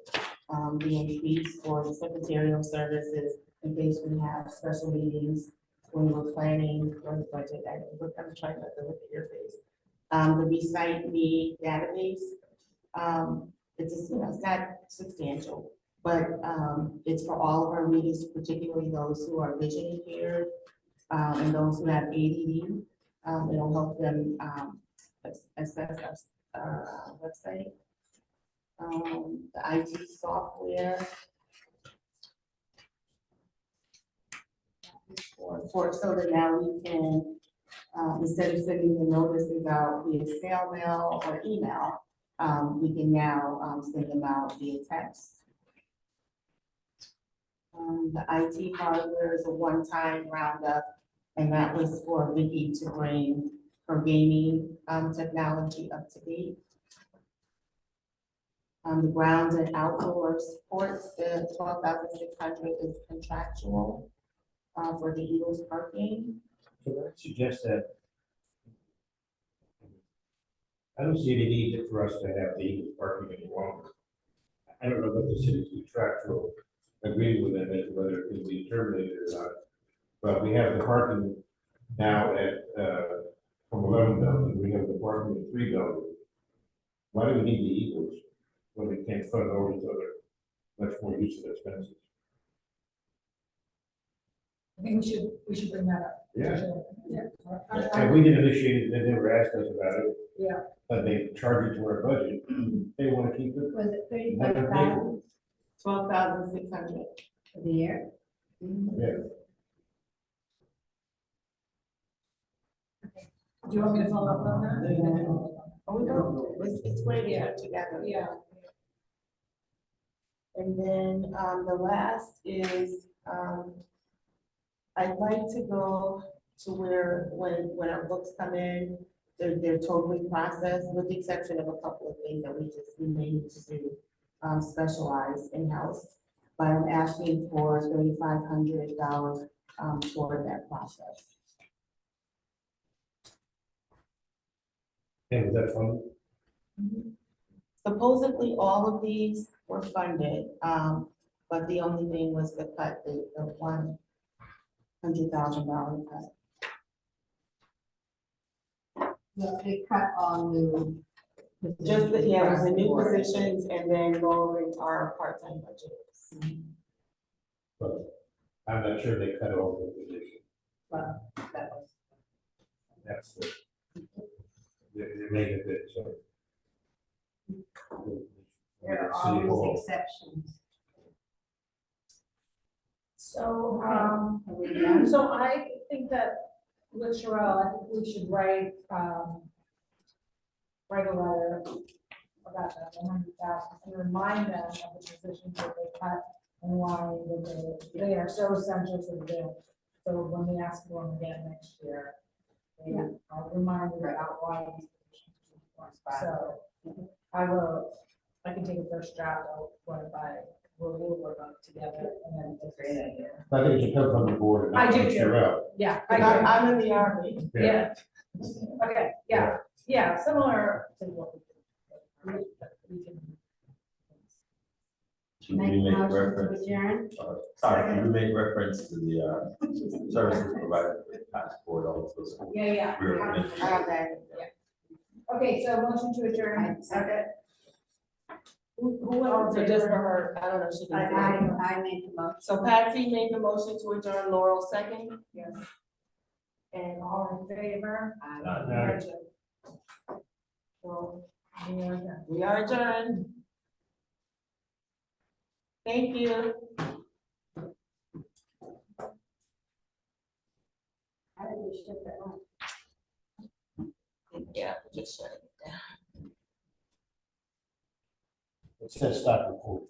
The increase for the secretarial services in case we have special meetings when we're planning for the budget. I'm trying not to look at your face. The Recite Me database, it's not substantial, but it's for all of our readers, particularly those who are vision impaired and those who have ADD. It'll help them assess our website, the IT software. So that now we can, instead of sending the notices out via snail mail or email, we can now send them out via text. The IT hardware is a one-time roundup, and that was for Vicky to bring her gaming technology up to date. The grounds and outdoor sports, the 12,600 is contractual for the Eagles parking. So I suggest that I don't see any need for us to have the Eagles parking any longer. I don't know what the city's contractual agreement with them is, whether it can be terminated or not. But we have the parking now at, from 11 buildings, we have the parking at 3 buildings. Why do we need the Eagles when we can't fund all these other much more useful expenses? I think we should bring that up. Yeah. Yeah. And we didn't initiate it, they never asked us about it. Yeah. But they charge it to our budget. They want to keep it. Was it Let them pay for 12,600. for the year? it. Yeah. Do you want me to follow up on that? Oh, no, it's way there together. Yeah. And then, the last is, I'd like to go to where, when our books come in, they're totally processed, with the exception of a couple of things that we may need to do, specialized in-house. But I'm asking for $3,500, for that process. And was that fun? Supposedly, all of these were funded, but the only thing was the cut, the $100,000 cut. No, they cut all new. Just, yeah, it was the new across the board. positions and then lowering our part-time budget. But I'm not sure they cut all the positions. Well, that was. That's the. They made it bit, so. There are City Hall. always exceptions. So, Are we done? so I think that with Sherelle, I think we should write a letter about that 100,000 and remind them of the positions that they cut and why they are so essential to the bill. So when we ask for them again next year, they are reminded about why these positions are. So I can take a first draft of what we'll work on it together and then. That's a great idea. I think it should come from the board. and I not do from too. Sherelle. Yeah, I'm I'm in the army. Yeah. Okay, yeah, similar to what we did. We can. Should Make we a make motion to reference, adjourn? sorry, should we make reference to the, services provided for the passport also? Yeah. We're- Okay. Okay, so motion to adjourn. Second. Who was it? Just for her, I don't know, she can say. I make a motion. So Patsy made the motion to adjourn, Laurel second, Yes. and All in favor? Aye. So, we are done. we are adjourned. Thank you. How did we ship that one? Yeah, just shut it down. It says stop recording.